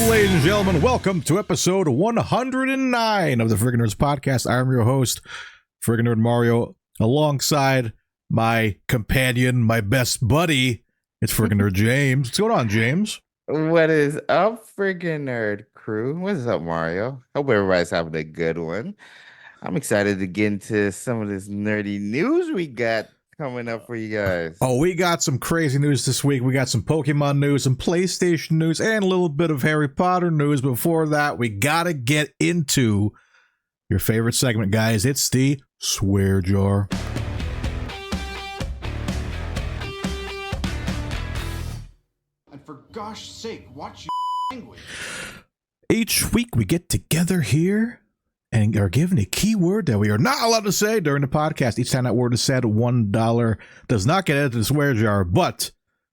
Ladies and gentlemen, welcome to episode 109 of the Friggin Nerds Podcast. I'm your host, Friggin Nerd Mario, alongside my companion, my best buddy. It's Friggin Nerd James. What's going on, James? What is up, Friggin Nerd crew? What's up, Mario? Hope everybody's having a good one. I'm excited to get into some of this nerdy news we got coming up for you guys. Oh, we got some crazy news this week. We got some Pokemon news, some PlayStation news, and a little bit of Harry Potter news. Before that, we gotta get into your favorite segment, guys. It's the Swear Jar. And for gosh sake, watch your language. Each week we get together here and are given a keyword that we are not allowed to say during the podcast. Each time that word is said, $1 does not get into the swear jar, but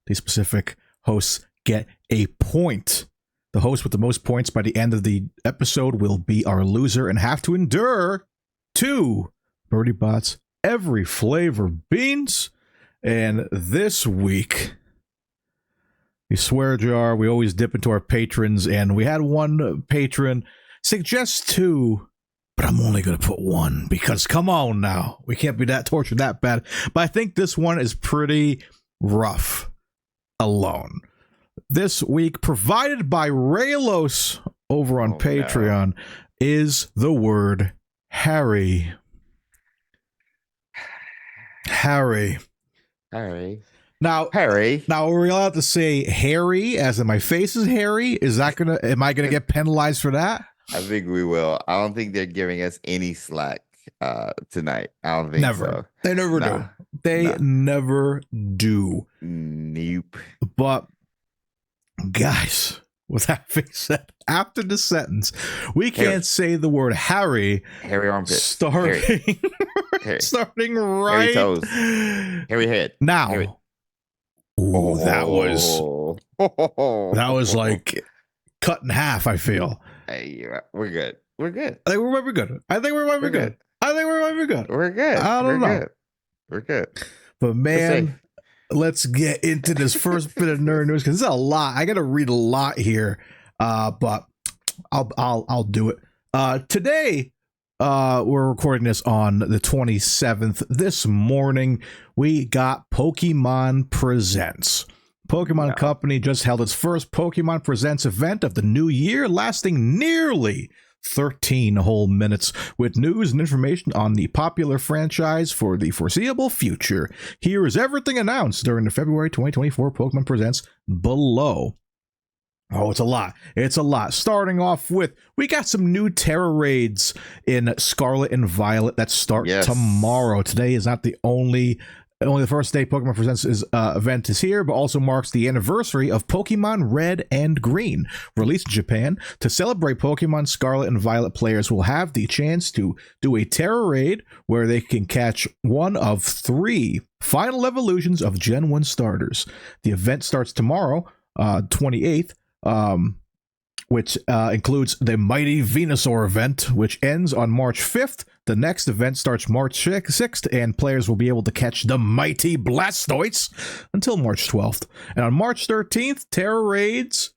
the specific hosts get a point. The host with the most points by the end of the episode will be our loser and have to endure 2 Birdie Bots every flavor beans. And this week, the swear jar, we always dip into our patrons, and we had one patron suggest 2, but I'm only going to put 1 because come on now, we can't be that tortured that bad. But I think this one is pretty rough alone. This week, provided by Raylos over on Patreon, is the word Harry. Harry. Now, are we allowed to say hairy as in my face is hairy? Am I gonna get penalized for that? I think we will. I don't think they're giving us any slack tonight. I don't think so. They never do. They never do. Nope. But Guys, with that being said, after the sentence, we can't say the word Harry. Hairy armpit. Starting right. Hairy toes. Hairy head. Now. Hairy. Ooh, that was like cut in half, I feel. Hey, we're good. We're good. I think we might be good. I think we might be good. We're good. I don't know. We're good. But man, let's get into this first bit of nerd news because it's a lot. I got to read a lot here, but I'll do it. Today, we're recording this on the 27th. This morning, we got Pokemon Presents. Pokemon Company just held its first Pokemon Presents event of the new year, lasting nearly 13 whole minutes, with news and information on the popular franchise for the foreseeable future. Here is everything announced during the February 2024 Pokemon Presents below. Oh, it's a lot. It's a lot. Starting off with, we got some new Terra raids in Scarlet and Violet that start tomorrow. Today is not the only the first day Pokemon Presents event is here, but also marks the anniversary of Pokemon Red and Green, released in Japan. To celebrate Pokemon Scarlet and Violet, players will have the chance to do a Terra raid where they can catch one of 3 final evolutions of Gen 1 starters. The event starts tomorrow, 28th, which includes the Mighty Venusaur event, which ends on March 5th. The next event starts March 6th, and players will be able to catch the Mighty Blastoise until March 12th. And on March 13th, Terra raids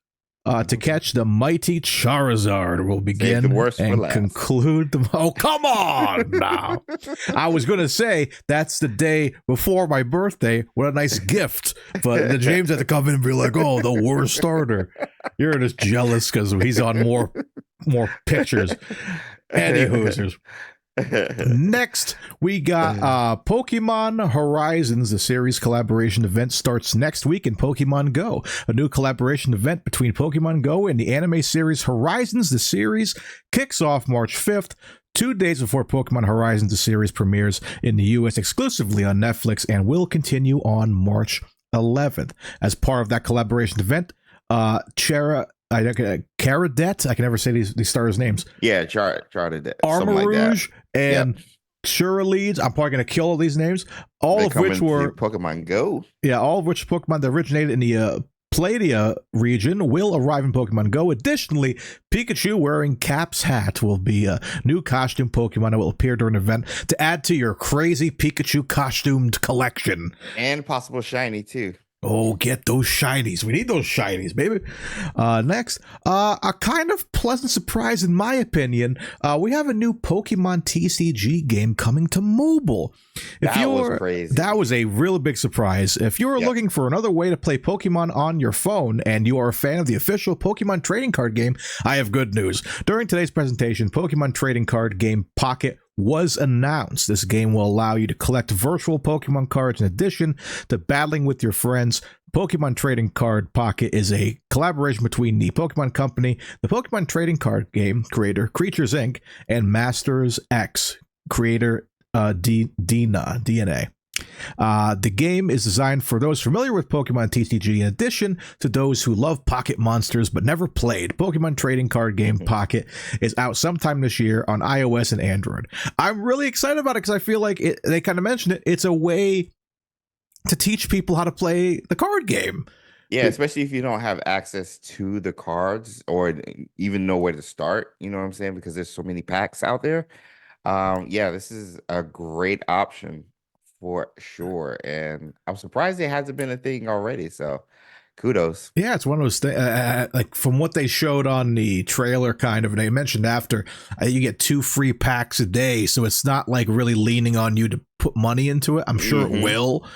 to catch the Mighty Charizard will begin and conclude the... Oh, come on now. I was going to say that's the day before my birthday. What a nice gift. But the James had to come in and be like, oh, the worst starter. You're just jealous because he's on more pictures. Any hoosers. Next, we got Pokemon Horizons. The series collaboration event starts next week in Pokemon Go. A new collaboration event between Pokemon Go and the anime series Horizons. The series kicks off March 5th, 2 days before Pokemon Horizons. The series premieres in the US exclusively on Netflix and will continue on March 11th. As part of that collaboration event, Terra Caradet. I can never say these stars' names. Yeah, charted Armor like Rouge and Leads. I'm probably going to kill all these names. All of which were Pokemon Go. Yeah, all of which Pokemon that originated in the Pladia region will arrive in Pokemon Go. Additionally, Pikachu wearing Cap's hat will be a new costume Pokemon that will appear during the event to add to your crazy Pikachu costumed collection. And possible shiny too. Oh, get those shinies. We need those shinies, baby. Next, a kind of pleasant surprise, in my opinion. We have a new Pokemon TCG game coming to mobile. That was crazy. That was a really big surprise. If you're looking for another way to play Pokemon on your phone and you are a fan of the official Pokemon trading card game, I have good news. During today's presentation, Pokemon trading card game Pocket was announced. This game will allow you to collect virtual Pokemon cards in addition to battling with your friends. Pokemon Trading Card Pocket is a collaboration between the Pokemon Company, the Pokemon Trading Card game creator Creatures Inc., and Masters X creator DNA. The game is designed for those familiar with Pokemon TCG in addition to those who love Pocket monsters but never played. Pokemon Trading Card Game Pocket is out sometime this year on iOS and Android. I'm really excited about it because I feel like they kind of mentioned it. It's a way to teach people how to play the card game. Yeah, especially if you don't have access to the cards or even know where to start. You know what I'm saying? Because there's so many packs out there. This is a great option for sure. And I'm surprised it hasn't been a thing already. So kudos. Yeah, it's one of those things, like from what they showed on the trailer, kind of, and they mentioned after, you get 2 free packs a day. So it's not like really leaning on you to put money into it. I'm sure it will,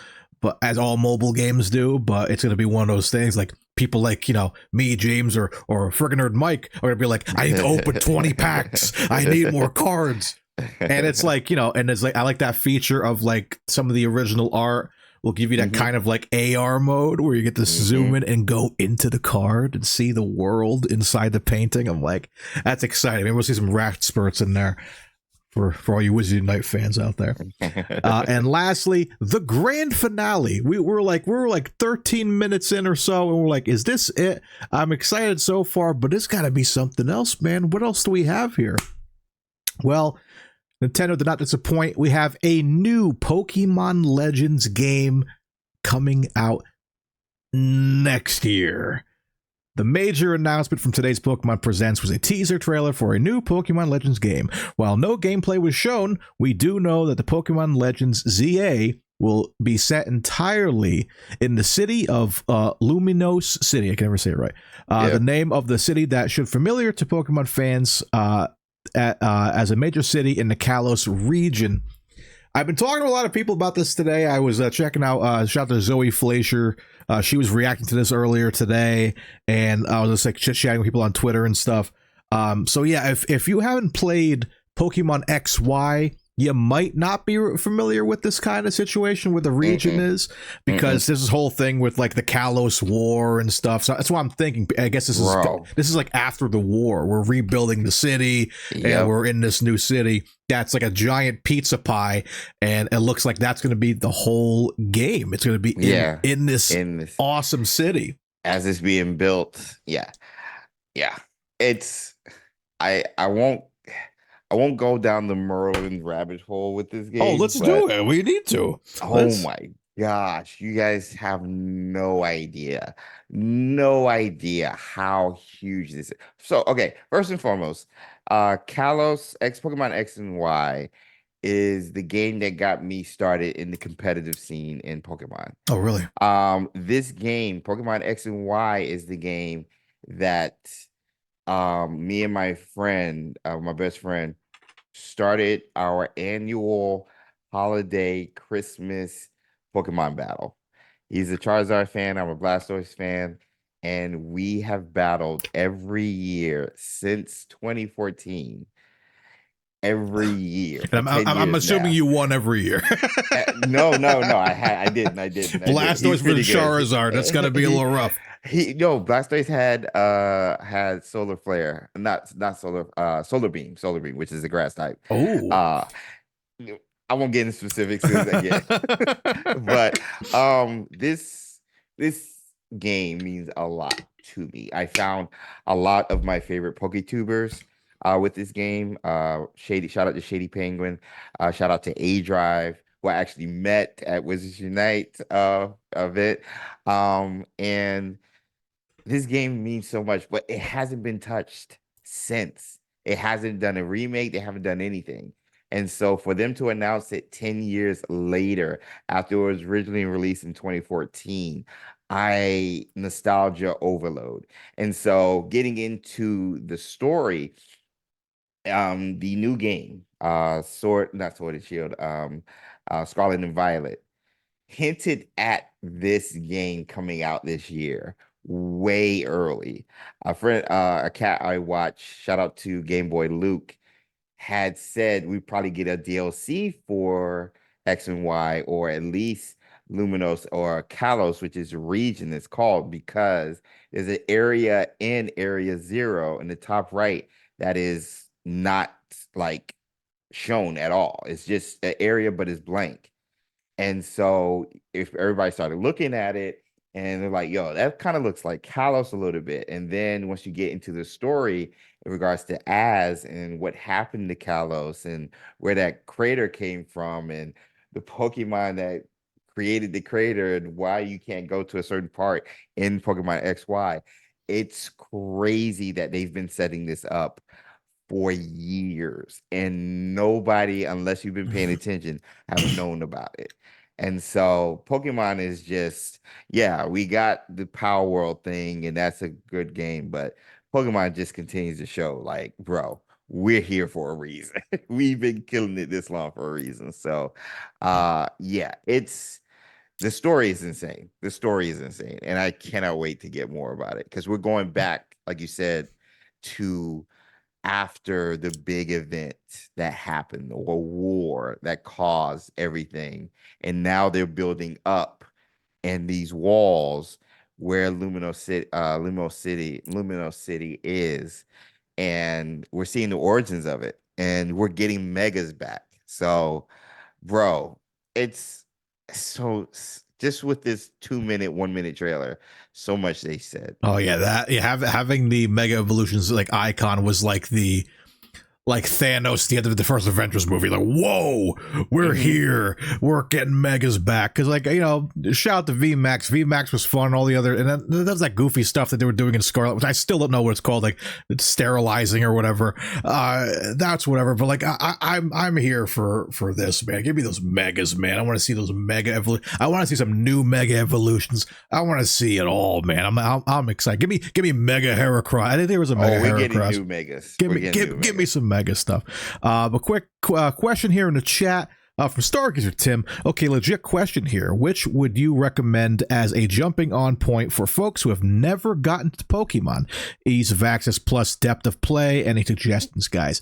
but as all mobile games do, but it's going to be one of those things like people like, me, James, or Friggin Nerd Mike are going to be like, I need to open 20 packs. I need more cards. And it's like, and it's like, I like that feature of like some of the original art will give you that kind of like AR mode where you get to zoom in and go into the card and see the world inside the painting. I'm like, that's exciting. Maybe we'll see some rat spurts in there for all you Wizard Unite fans out there. And lastly, the grand finale. We were like 13 minutes in or so, and we're like, is this it? I'm excited so far, but it's got to be something else, man. What else do we have here? Well, Nintendo did not disappoint. We have a new Pokemon Legends game coming out next year. The major announcement from today's Pokemon Presents was a teaser trailer for a new Pokemon Legends game. While no gameplay was shown, we do know that the Pokemon Legends ZA will be set entirely in the city of Luminos City. I can never say it right. The name of the city that should familiar to Pokemon fans as a major city in the Kalos region. I've been talking to a lot of people about this today. I was checking out, shout out to Zoe Fleischer. She was reacting to this earlier today, and I was just like chit-chatting with people on Twitter and stuff. So yeah, if you haven't played Pokemon XY, you might not be familiar with this kind of situation where the region is, because there's this whole thing with like the Kalos War and stuff. So that's why I'm thinking, I guess this is like after the war. We're rebuilding the city and we're in this new city that's like a giant pizza pie, and it looks like that's going to be the whole game. It's going to be in this awesome city as it's being built. Yeah. It's I won't go down the Merlin rabbit hole with this game. Oh, let's do it. We need to. My gosh. You guys have no idea how huge this is. So, okay, first and foremost, Kalos Pokemon X and Y is the game that got me started in the competitive scene in Pokemon. Oh, really? This game, Pokemon X and Y, is the game that me and my friend, my best friend, started our annual holiday Christmas Pokemon battle. He's a Charizard fan, I'm a Blastoise fan, and we have battled every year since 2014. Every year. And I'm assuming you won every year. No. I didn't. Blastoise for the Charizard. That's got to be a little rough. Blastoise had Solar Flare, not Solar Beam, which is a grass type. Oh, I won't get into specifics again. But this game means a lot to me. I found a lot of my favorite PokeTubers with this game. Shady, shout out to Shady Penguin. Shout out to A Drive, who I actually met at Wizards Unite of it. And this game means so much, but it hasn't been touched since. It hasn't done a remake. They haven't done anything. And so for them to announce it 10 years later, after it was originally released in 2014, I nostalgia overload. And so getting into the story, the new game, not Sword and Shield, Scarlet and Violet, hinted at this game coming out this year way early. A cat I watch, shout out to Game Boy Luke, had said we probably get a DLC for X and Y, or at least Luminos or Kalos, which is a region it's called, because there's an area in Area Zero in the top right that is not like shown at all. It's just an area, but it's blank. And so if everybody started looking at it and they're like, yo, that kind of looks like Kalos a little bit. And then once you get into the story in regards to Az and what happened to Kalos and where that crater came from and the Pokemon that created the crater and why you can't go to a certain part in Pokemon XY, it's crazy that they've been setting this up for years and nobody, unless you've been paying attention, have known about it. And so Pokemon is just, yeah, we got the Power World thing and that's a good game, but Pokemon just continues to show like, bro, we're here for a reason. We've been killing it this long for a reason. So yeah, the story is insane. The story is insane. And I cannot wait to get more about it because we're going back, like you said, to after the big event that happened, or war that caused everything. And now they're building up in these walls where Lumino City is. And we're seeing the origins of it. And we're getting Megas back. So, bro, it's so just with this 1 minute trailer, so much they said. Oh yeah, having the Mega Evolutions like icon was like Thanos at the end of the first Avengers movie. Like, whoa, we're here, we're getting Megas back. Because like, you know, shout out to VMAX. VMAX was fun. All the other, and then that was that goofy stuff that they were doing in Scarlet, which I still don't know what it's called, like sterilizing or whatever. That's whatever. But like, I'm here for this, man. Give me those Megas, man. I want to see those Mega Evolutions. I want to see some new Mega Evolutions. I want to see it all, man. I'm excited. Give me Mega Heracross. I think there was a Mega Heracross. We're getting new Megas. Give me some Mega stuff. But quick question here in the chat from Stargazer Tim. Okay, legit question here. Which would you recommend as a jumping on point for folks who have never gotten to Pokemon? Ease of access plus depth of play. Any suggestions, guys?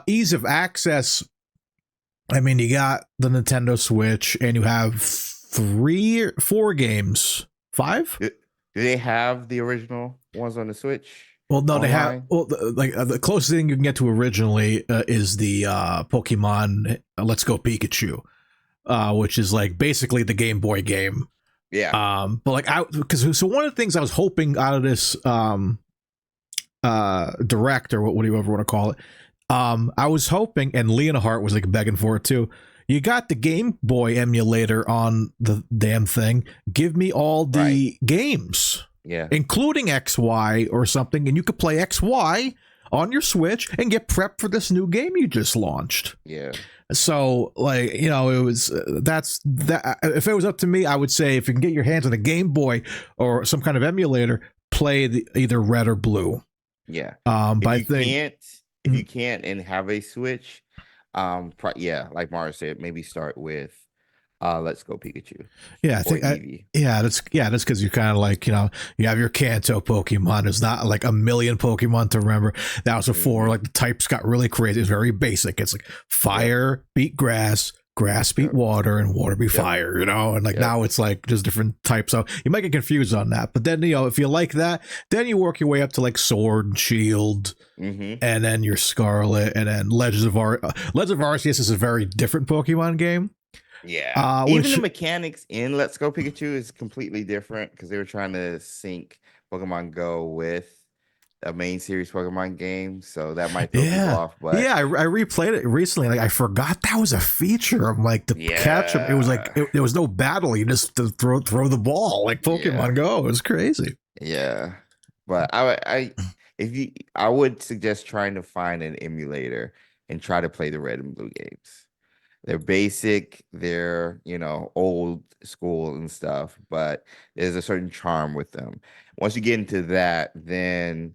Ease of access. I mean, you got the Nintendo Switch and you have 3 or 4 games. 5? Do they have the original ones on the Switch? Well, no, online? they have. Well, the closest thing you can get to originally is the Pokemon Let's Go Pikachu, which is like basically the Game Boy game. Yeah. But like, so one of the things I was hoping out of this direct, or what do you ever want to call it, I was hoping, and Leonhardt was like begging for it too. You got the Game Boy emulator on the damn thing. Give me all the games. Yeah, including XY or something, and you could play XY on your Switch and get prepped for this new game you just launched. Yeah. So, like, you know, it was that's that. If it was up to me, I would say if you can get your hands on a Game Boy or some kind of emulator, play either red or blue. Yeah. If you can't and have a Switch, like Mario said, maybe start with Let's Go Pikachu. Yeah, I think that's because you're kind of like, you know, you have your Kanto Pokemon. There's not like a million Pokemon to remember. That was before like the types got really crazy. It's very basic. It's like fire beat grass, grass beat water, and water beat fire, you know? And like now it's like just different types. So you might get confused on that. But then, you know, if you like that, then you work your way up to like Sword and Shield, and then your Scarlet, and then Legends of Arceus is a very different Pokemon game. Yeah. Even Which the mechanics in Let's Go Pikachu is completely different because they were trying to sync Pokemon Go with a main series Pokemon game, so that might throw people off. But I replayed it recently. Like I forgot that was a feature of like the catch up. It was like there was no battle. You just throw the ball like Pokemon Go. It was crazy. Yeah, but I would suggest trying to find an emulator and try to play the Red and Blue games. They're basic, they're old school and stuff, but there's a certain charm with them. Once you get into that, then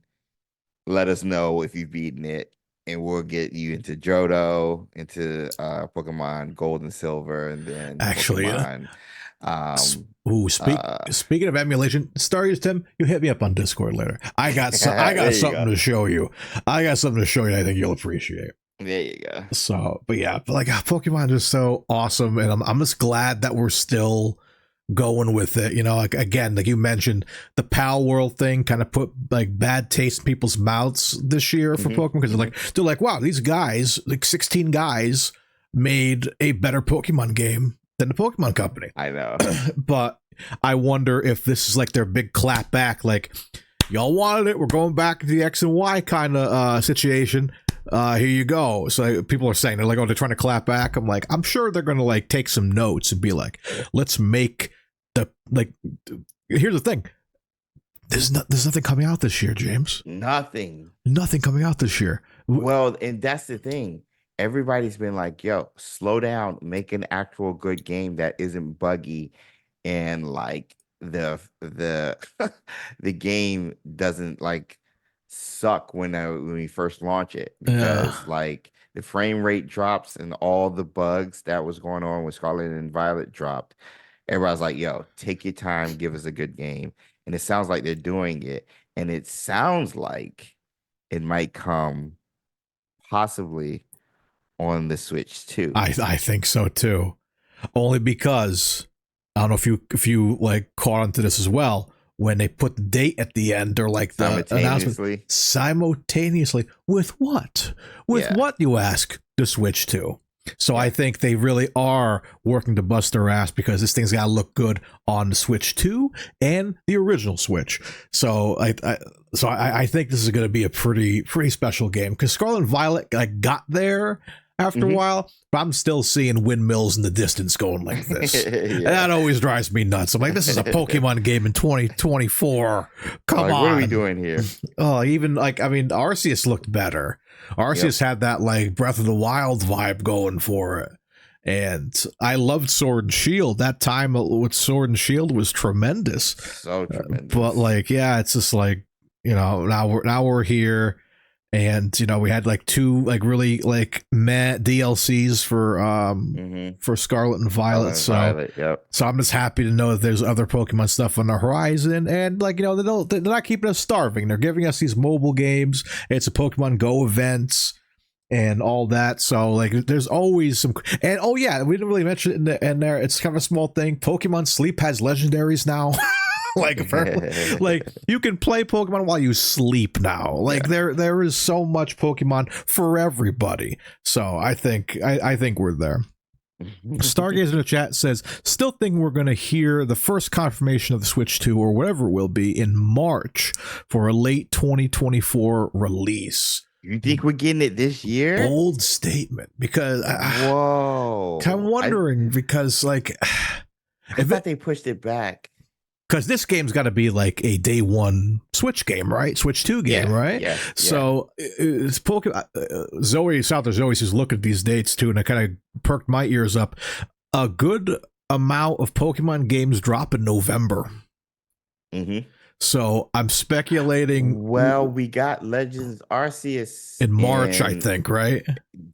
let us know if you've beaten it, and we'll get you into Johto, into Pokemon Gold and Silver, and then actually, Pokemon. Speaking of emulation, Starius Tim, you hit me up on Discord later. I got something to show you. I got something to show you. I think you'll appreciate. There you go. So, but like Pokemon is so awesome, and I'm just glad that we're still going with it. Like again, like you mentioned, the Pal World thing kind of put like bad taste in people's mouths this year for Pokemon because they're like, wow, these guys, like 16 guys, made a better Pokemon game than the Pokemon Company. I know, but I wonder if this is like their big clap back, like y'all wanted it, we're going back to the X and Y kind of situation. Here you go. So people are saying, they're like, oh, they're trying to clap back. I'm like, I'm sure they're going to like take some notes and be like, let's make here's the thing. There's nothing coming out this year, James. Nothing coming out this year. Well, and that's the thing. Everybody's been like, yo, slow down, make an actual good game that isn't buggy, and like the the game doesn't like suck when we first launch it, because like the frame rate drops and all the bugs that was going on with Scarlet and Violet dropped. Everybody's like, yo, take your time, give us a good game. And it sounds like they're doing it. And it sounds like it might come possibly on the Switch too. I think so too. Only because I don't know if you like caught onto this as well. When they put the date at the end, or like the announcement simultaneously with what? What, you ask? The Switch 2. So I think they really are working to bust their ass, because this thing's got to look good on the Switch 2 and the original Switch. So I think this is going to be a pretty special game, because Scarlet and Violet got there after a while, but I'm still seeing windmills in the distance going like this. And that always drives me nuts. I'm like, this is a Pokemon game in 2024. Come on. What are we doing here? Oh, even Arceus looked better. Arceus had that like Breath of the Wild vibe going for it. And I loved Sword and Shield. That time with Sword and Shield was tremendous. So tremendous. But like, yeah, it's just like, now we're here. And we had like two like really like meh DLCs for Scarlet and Violet. So I'm just happy to know that there's other Pokemon stuff on the horizon, and like they're not keeping us starving. They're giving us these mobile games. It's a Pokemon Go events and all that. So like there's always some. And we didn't really mention it in there. It's kind of a small thing. Pokemon Sleep has legendaries now. Like you can play Pokemon while you sleep now. Like there is so much Pokemon for everybody. So I think we're there. Stargazer in the chat says, still think we're going to hear the first confirmation of the Switch 2 or whatever it will be in March for a late 2024 release. You think we're getting it this year? Bold statement, because whoa, I'm wondering because like I thought they pushed it back. Because this game's got to be like a day one Switch game, right? Switch 2 game, right? Yeah. So it's Pokemon. Zoe who's looking at these dates too, and it kind of perked my ears up. A good amount of Pokemon games drop in November. So I'm speculating. Well, we got Legends Arceus in March, I think, right?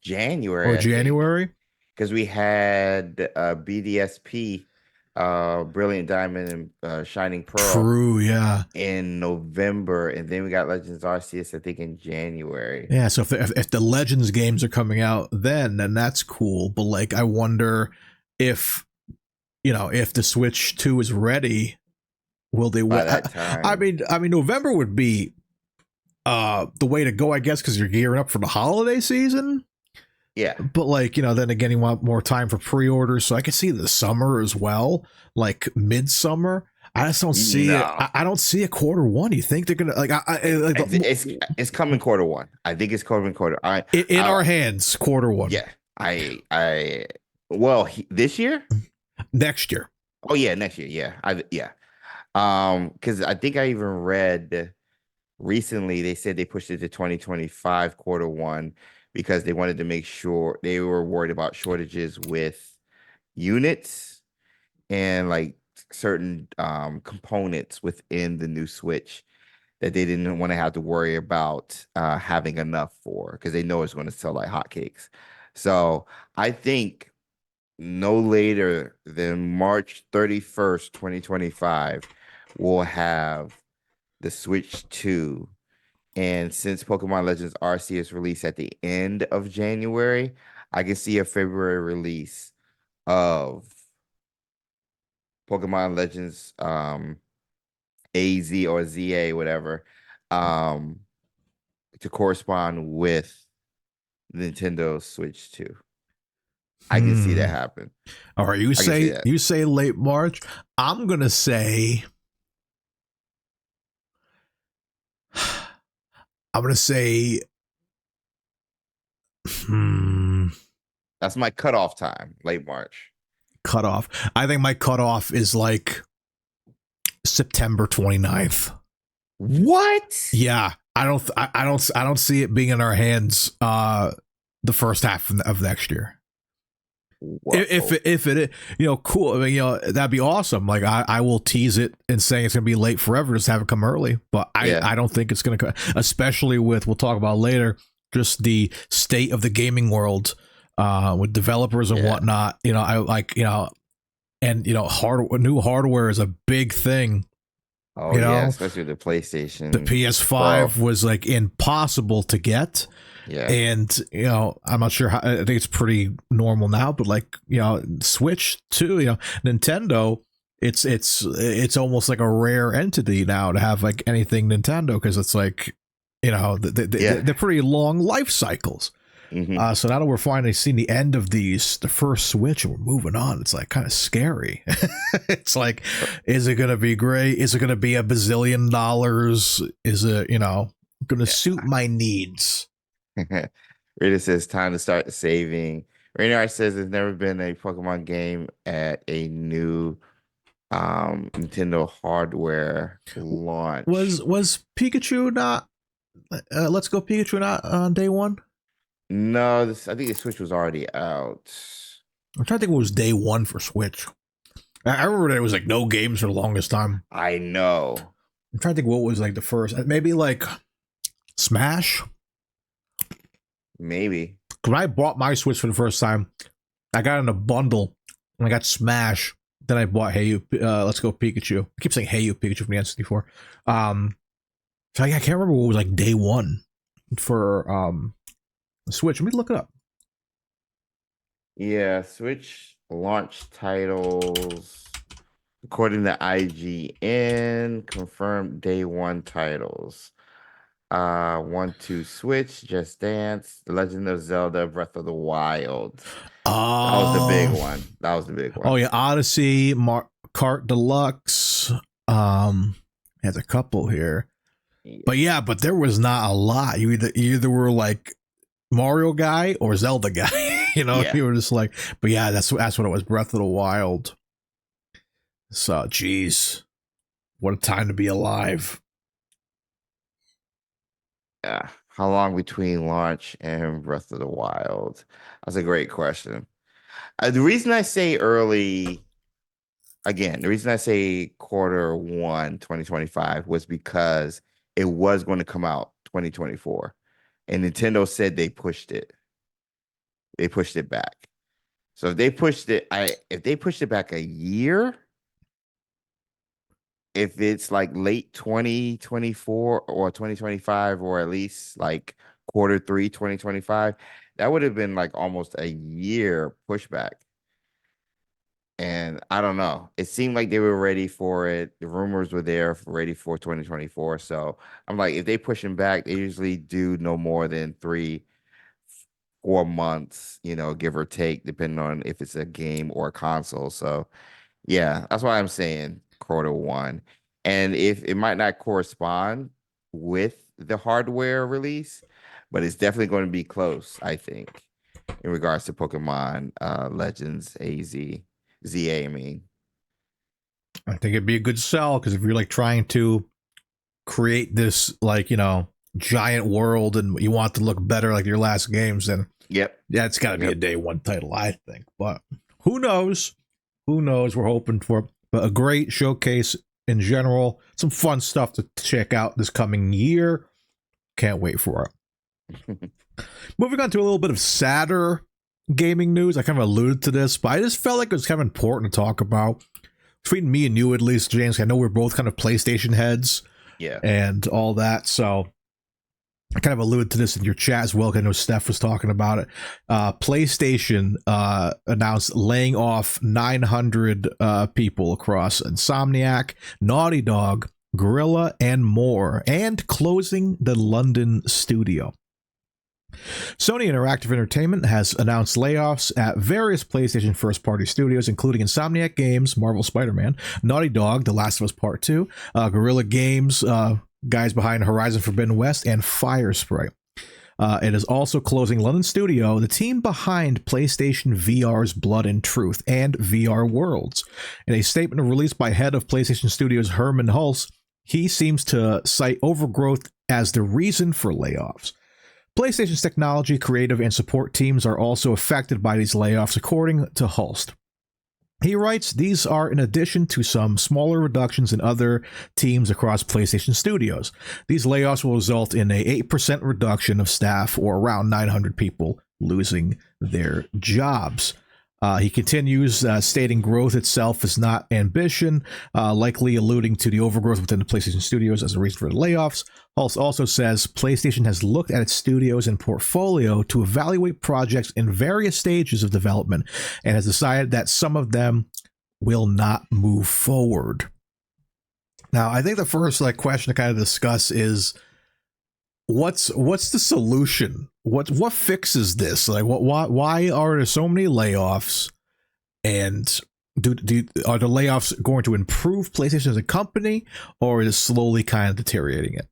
January. Because we had BDSP. Brilliant Diamond and Shining Pearl. True, yeah. In November, and then we got Legends Arceus, I think, in January. Yeah, so if the Legends games are coming out then that's cool. But like, I wonder if the Switch 2 is ready, will they? By that time. I mean, November would be the way to go, I guess, because you're gearing up for the holiday season. Yeah. But like, then again, you want more time for pre-orders, so I could see the summer as well, like midsummer. I just don't see it. No. I don't see a Q1. You think they're gonna like? Like It's coming Q1. I think it's coming quarter. In our hands, Q1. Yeah. This year? Next year. Oh yeah, next year. Yeah. Because I think I even read recently they said they pushed it to 2025 Q1 because they wanted to make sure they were worried about shortages with units and like certain components within the new Switch that they didn't want to have to worry about having enough for because they know it's going to sell like hotcakes. So I think no later than March 31st, 2025, we'll have the Switch 2. And since Pokemon Legends RC is released at the end of January, I can see a February release of Pokemon Legends AZ or ZA, whatever, to correspond with Nintendo Switch 2. I can see that happen. All right, you say late March. I'm gonna say That's my cutoff time, late March. Cutoff. I think my cutoff is like September 29th. What? Yeah, I don't see it being in our hands the first half of next year. Whoa. If it cool. I mean, that'd be awesome. Like I will tease it and saying it's gonna be late forever, just have it come early. But I don't think it's gonna come, especially with, we'll talk about later, just the state of the gaming world with developers and whatnot. I like and new hardware is a big thing. Oh yeah, especially the PlayStation. The PS5 was like impossible to get. Yeah. And I'm not sure how, I think it's pretty normal now, but like, Switch too, Nintendo, it's almost like a rare entity now to have like anything Nintendo, because it's like, they're pretty long life cycles. Mm-hmm. So now that we're finally seeing the end of the first Switch and we're moving on, it's like kind of scary. It's like, is it going to be great? Is it going to be $1 bazillion? Is it, going to suit my needs? Rita says time to start saving. Rainier says there's never been a Pokemon game at a new Nintendo hardware launch. Was Pikachu not? Let's Go Pikachu not on day one? No, I think the Switch was already out. I'm trying to think what was day one for Switch. I remember there was like no games for the longest time. I know. I'm trying to think what was like the first. Maybe like Smash. Maybe. When I bought my Switch for the first time, I got in a bundle and I got Smash. Then I bought Hey You, Let's Go Pikachu. I keep saying Hey You Pikachu from the N64. So I can't remember what was like day one for Switch. Let me look it up. Yeah, Switch launch titles, according to IGN, confirmed day one titles. 1-2 Switch, Just Dance, The Legend of Zelda, Breath of the Wild. That was the big one. Oh yeah, Odyssey, Kart Deluxe. Has a couple here. Yeah. But there was not a lot. You either were like Mario guy or Zelda guy. You were just like, but yeah, that's what it was. Breath of the Wild. So, geez, what a time to be alive. Yeah. How long between launch and Breath of the Wild? That's a great question. The reason I say early, again, the reason I say Q1 2025 was because it was going to come out 2024. And Nintendo said they pushed it. They pushed it back. So if they pushed it back a year, if it's like late 2024 or 2025, or at least like Q3 2025, that would have been like almost a year pushback. And I don't know. It seemed like they were ready for it. The rumors were there, ready for 2024. So I'm like, if they push them back, they usually do no more than 4 months, give or take, depending on if it's a game or a console. So yeah, that's why I'm saying quarter 1. And if it might not correspond with the hardware release, but it's definitely going to be close, I think, in regards to Pokemon Legends ZA, I mean. I think it'd be a good sell because if you're like trying to create this like, giant world and you want to look better like your last games, then Yep. yeah, it's got to be a day one title, I think. But who knows? Who knows? We're hoping for a great showcase in general. Some fun stuff to check out this coming year. Can't wait for it. Moving on to a little bit of sadder gaming news. I kind of alluded to this, but I just felt like it was kind of important to talk about. Between me and you, at least, James, I know we're both kind of PlayStation heads. Yeah. And all that. So I kind of alluded to this in your chat as well. I know Steph was talking about it. PlayStation announced laying off 900 people across Insomniac, Naughty Dog, Guerrilla, and more, and closing the London studio. Sony Interactive Entertainment has announced layoffs at various PlayStation first-party studios, including Insomniac Games, Marvel Spider-Man, Naughty Dog, The Last of Us Part 2, Guerrilla Games, guys behind Horizon Forbidden West, and Firespray. It is also closing London Studio, the team behind PlayStation VR's Blood and Truth and VR Worlds. In a statement released by head of PlayStation Studios Herman Hulse, he seems to cite overgrowth as the reason for layoffs. PlayStation's technology, creative, and support teams are also affected by these layoffs, according to Hulst. He writes, these are in addition to some smaller reductions in other teams across PlayStation Studios. These layoffs will result in a 8% reduction of staff, or around 900 people losing their jobs. He continues, stating growth itself is not ambition, likely alluding to the overgrowth within the PlayStation Studios as a reason for the layoffs. Hulse also says PlayStation has looked at its studios and portfolio to evaluate projects in various stages of development and has decided that some of them will not move forward. Now, I think the first question to kind of discuss is what's the solution? What fixes this? Why are there so many layoffs? And are the layoffs going to improve PlayStation as a company, or is it slowly kind of deteriorating it?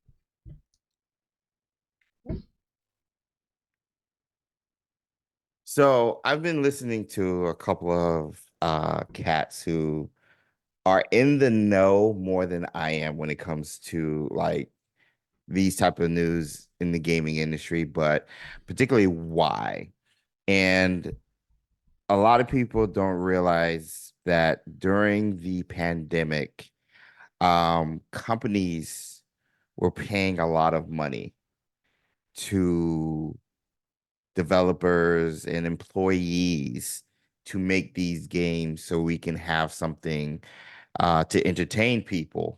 So I've been listening to a couple of cats who are in the know more than I am when it comes to these type of news in the gaming industry, but particularly why. And a lot of people don't realize that during the pandemic, companies were paying a lot of money to developers and employees to make these games so we can have something to entertain people.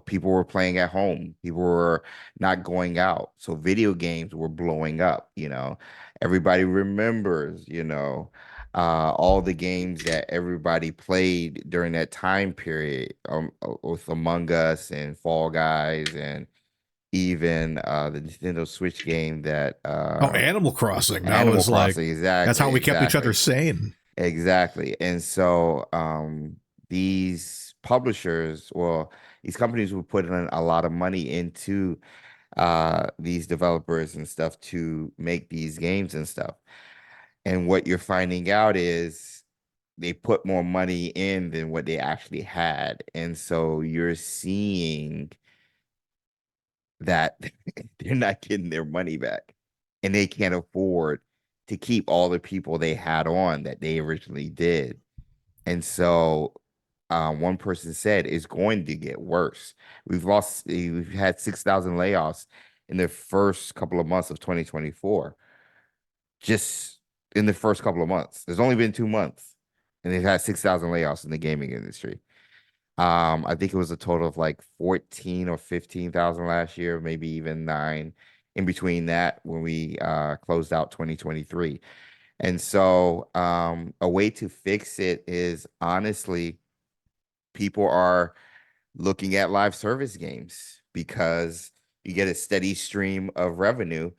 People were playing at home. People were not going out. So video games were blowing up. Everybody remembers, all the games that everybody played during that time period, with Among Us and Fall Guys, and even the Nintendo Switch game that Animal Crossing. Animal Crossing, exactly. That's how we kept each other sane. Exactly. And so these publishers, these companies will put in a lot of money into these developers and stuff to make these games and stuff. And what you're finding out is they put more money in than what they actually had. And so you're seeing that they're not getting their money back, and they can't afford to keep all the people they had on that they originally did. And so one person said it's going to get worse. We've had 6,000 layoffs in the first couple of months of 2024. Just in the first couple of months. There's only been 2 months, and they've had 6,000 layoffs in the gaming industry. I think it was a total of 14 or 15,000 last year, maybe even 9 in between that when we closed out 2023. And so a way to fix it is, honestly, people are looking at live service games because you get a steady stream of revenue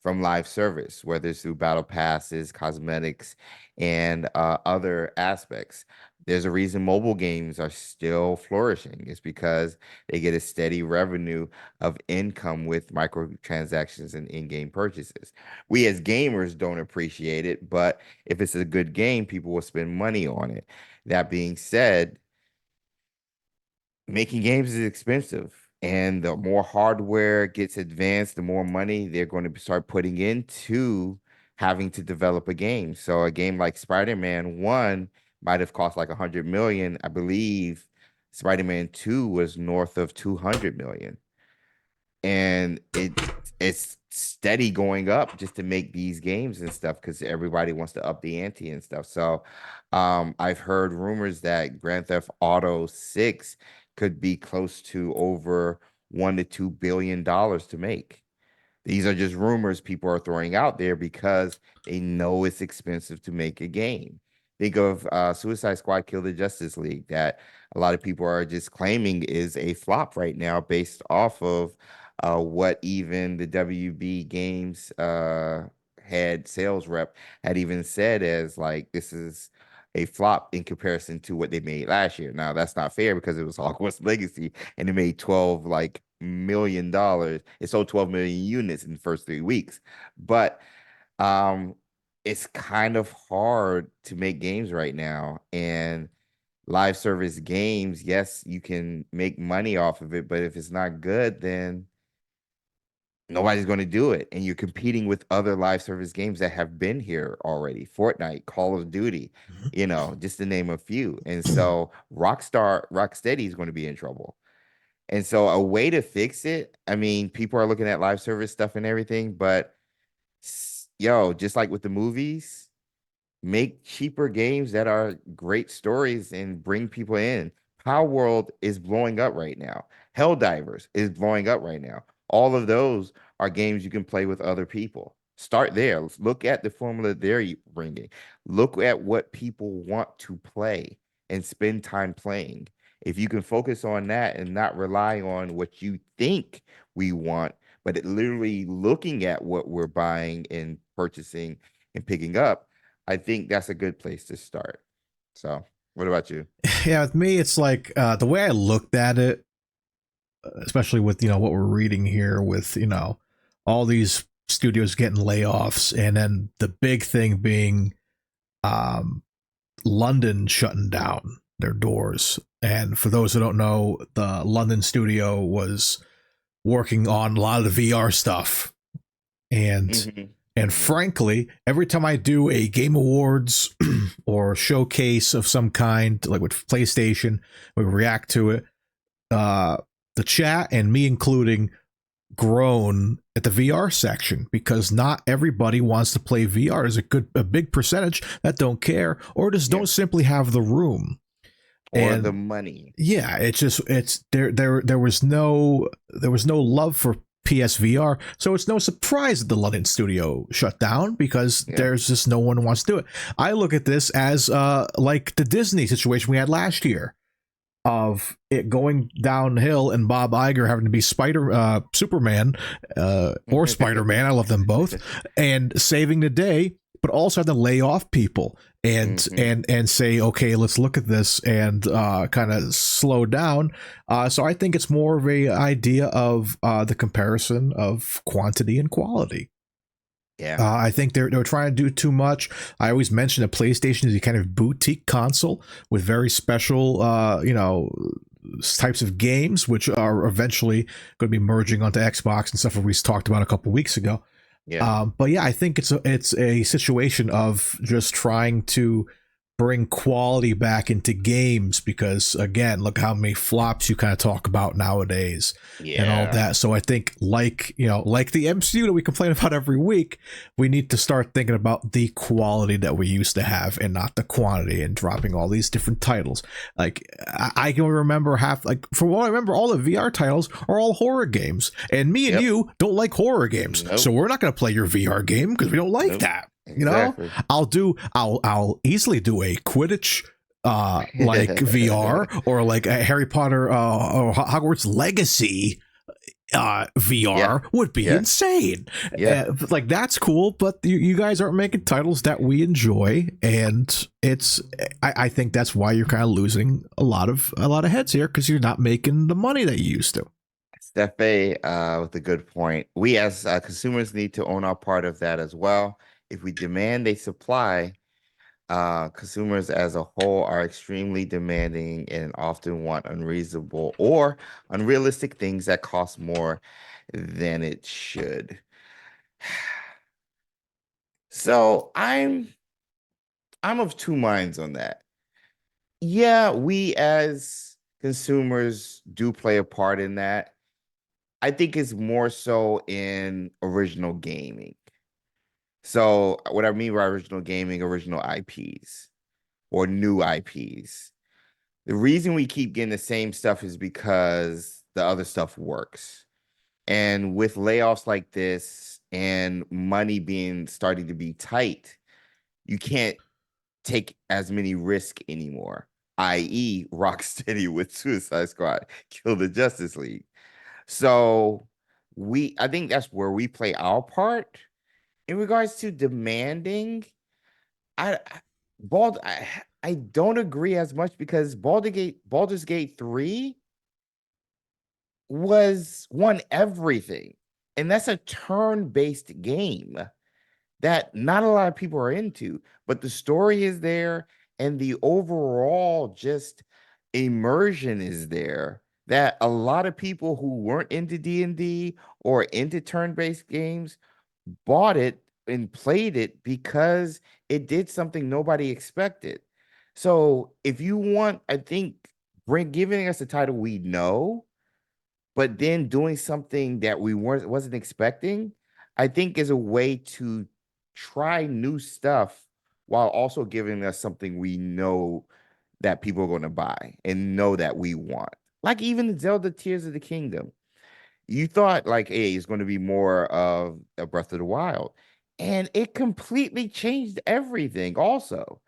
from live service, whether it's through battle passes, cosmetics, and other aspects. There's a reason mobile games are still flourishing. It's because they get a steady revenue of income with microtransactions and in-game purchases. We as gamers don't appreciate it, but if it's a good game, people will spend money on it. That being said, making games is expensive, and the more hardware gets advanced, the more money they're going to start putting into having to develop a game. So a game like Spider-Man 1 might have cost like 100 million. I believe Spider-Man 2 was north of 200 million. And it's steady going up just to make these games and stuff because everybody wants to up the ante and stuff. So I've heard rumors that Grand Theft Auto 6 could be close to over $1 to $2 billion to make. These are just rumors people are throwing out there because they know it's expensive to make a game. Think of Suicide Squad Kill the Justice League, that a lot of people are just claiming is a flop right now based off of what even the WB Games head sales rep had even said as like, this is a flop in comparison to what they made last year. Now that's not fair because it was Hogwarts Legacy and it made $12 million. It sold 12 million units in the first 3 weeks, but it's kind of hard to make games right now. And live service games, yes, you can make money off of it, but if it's not good, then nobody's going to do it. And you're competing with other live service games that have been here already. Fortnite, Call of Duty, just to name a few. And so Rocksteady is going to be in trouble. And so a way to fix it, I mean, people are looking at live service stuff and everything, but just like with the movies, make cheaper games that are great stories and bring people in. Power World is blowing up right now. Helldivers is blowing up right now. All of those are games you can play with other people. Start there. Look at the formula they're bringing. Look at what people want to play and spend time playing. If you can focus on that and not rely on what you think we want, but literally looking at what we're buying and purchasing and picking up, I think that's a good place to start. So what about you? Yeah, with me, it's like the way I looked at it, especially with, what we're reading here with, all these studios getting layoffs, and then the big thing being London shutting down their doors. And for those who don't know, the London studio was working on a lot of the VR stuff. And frankly, every time I do a Game Awards or showcase of some kind, like with PlayStation, we react to it, the chat, and me including, grown at the VR section because not everybody wants to play VR. There's a big percentage that don't care or just don't simply have the room or the money. Yeah, there was no love for PSVR, so it's no surprise that the London studio shut down because there's just no one who wants to do it. I look at this as like the Disney situation we had last year of it going downhill and Bob Iger having to be Superman or Spider-Man, I love them both, and saving the day, but also have to lay off people and say, okay, let's look at this and kind of slow down. So I think it's more of a idea of the comparison of quantity and quality. Yeah, I think they're trying to do too much. I always mention that PlayStation is a kind of boutique console with very special, types of games, which are eventually going to be merging onto Xbox and stuff that we talked about a couple weeks ago. Yeah. But yeah, I think it's a situation of just trying to bring quality back into games because, again, look how many flops you kind of talk about nowadays and all that. So I think like the MCU that we complain about every week, we need to start thinking about the quality that we used to have and not the quantity, and dropping all these different titles. Like I can remember from what I remember, all the VR titles are all horror games, and me and you don't like horror games. So we're not going to play your VR game because we don't like that. Exactly. I'll easily do a Quidditch like VR or like a Harry Potter or Hogwarts Legacy VR would be insane. Like that's cool, but you guys aren't making titles that we enjoy, and I think that's why you're kind of losing a lot of heads here, because you're not making the money that you used to. Stefe, with a good point. We as consumers need to own our part of that as well. If we demand a supply, consumers as a whole are extremely demanding and often want unreasonable or unrealistic things that cost more than it should. So I'm of two minds on that. Yeah, we as consumers do play a part in that. I think it's more so in original gaming. So what I mean by original gaming, original IPs or new IPs. The reason we keep getting the same stuff is because the other stuff works. And with layoffs like this and money starting to be tight, you can't take as many risks anymore, i.e. Rocksteady with Suicide Squad, Kill the Justice League. So I think that's where we play our part. In regards to demanding, I don't agree as much, because Baldur's Gate 3 won everything. And that's a turn-based game that not a lot of people are into, but the story is there and the overall just immersion is there, that a lot of people who weren't into D&D or into turn-based games bought it and played it because it did something nobody expected. So if you want, I think, giving us a title we know, but then doing something that we wasn't expecting, I think is a way to try new stuff while also giving us something we know that people are going to buy and know that we want. Like even Zelda Tears of the Kingdom. You thought like, hey, it's going to be more of a Breath of the Wild, and it completely changed everything also.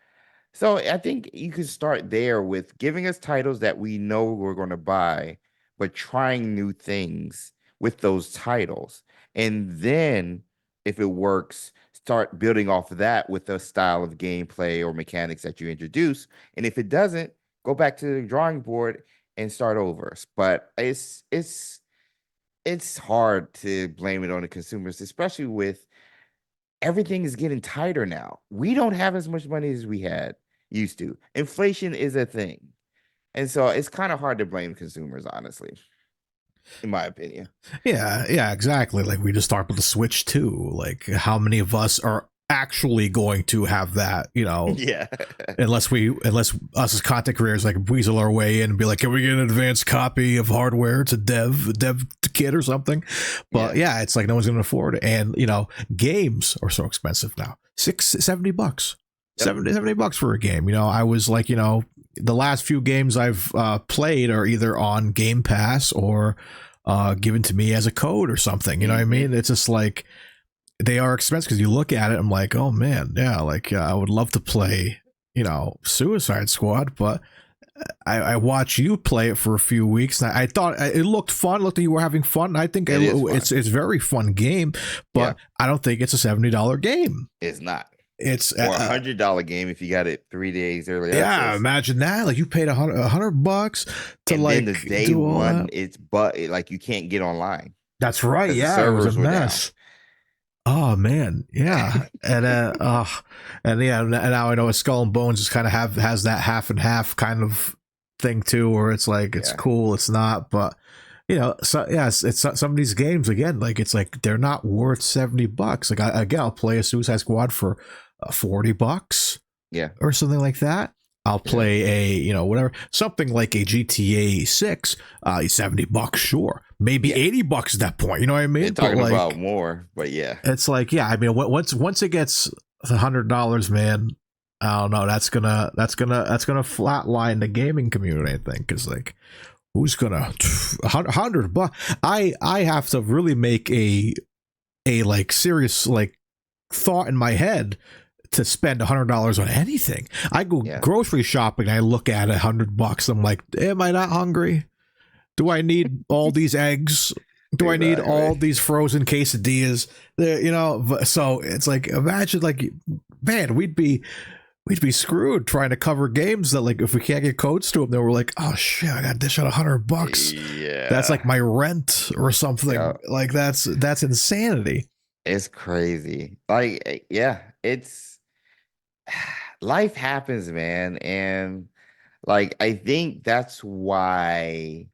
So I think you could start there with giving us titles that we know we're going to buy, but trying new things with those titles. And then if it works, start building off of that with a style of gameplay or mechanics that you introduce. And if it doesn't, go back to the drawing board and start over. But it's hard to blame it on the consumers, especially with everything is getting tighter now. We don't have as much money as we used to. Inflation is a thing. And so it's kind of hard to blame consumers, honestly, in my opinion. Yeah, exactly. Like we just talked about the Switch too. Like how many of us are actually going to have that, Yeah. unless us as content creators like weasel our way in and be like, can we get an advanced copy of hardware to dev kit or something? But yeah, it's like no one's gonna afford it. And games are so expensive now. $70 $70 for a game. I was like, the last few games I've played are either on Game Pass or given to me as a code or something. You know what I mean? It's just like they are expensive, because you look at it, I'm like, oh man, yeah, like I would love to play, Suicide Squad, but I watched you play it for a few weeks, and I thought it looked fun. Looked like you were having fun. I think it's a very fun game, but I don't think it's a $70 game. It's not. It's or $100 game if you got it 3 days early. Yeah, access. Imagine that. Like you paid $100 to and like then the day one, like you can't get online. That's right. Yeah, it was a mess. Oh man, yeah, and and now I know Skull and Bones just kind of has that half and half kind of thing too, where it's like it's cool, it's not, but so yes, it's some of these games again, like it's like they're not worth $70. Like I'll play a Suicide Squad for $40, or something like that. I'll play a whatever, something like a GTA 6, $70, sure, maybe $80 at that point. You know what I mean? They're talking about more, but yeah, it's like I mean, once it gets $100, man, I don't know. That's gonna flatline the gaming community, I think, because like, who's gonna $100? I have to really make a like serious like thought in my head to spend $100 on anything. I go grocery shopping, I look at $100. I'm like, am I not hungry? Do I need all these eggs? Do I need all Exactly. these frozen quesadillas? You know, so it's like, imagine, like, man, we'd be screwed trying to cover games that, like, if we can't get codes to them, then we're like, oh shit, I got to dish out $100. Yeah. That's like my rent or something. Yeah. Like that's insanity. It's crazy. Like, yeah, it's life happens, man. And like, I think that's why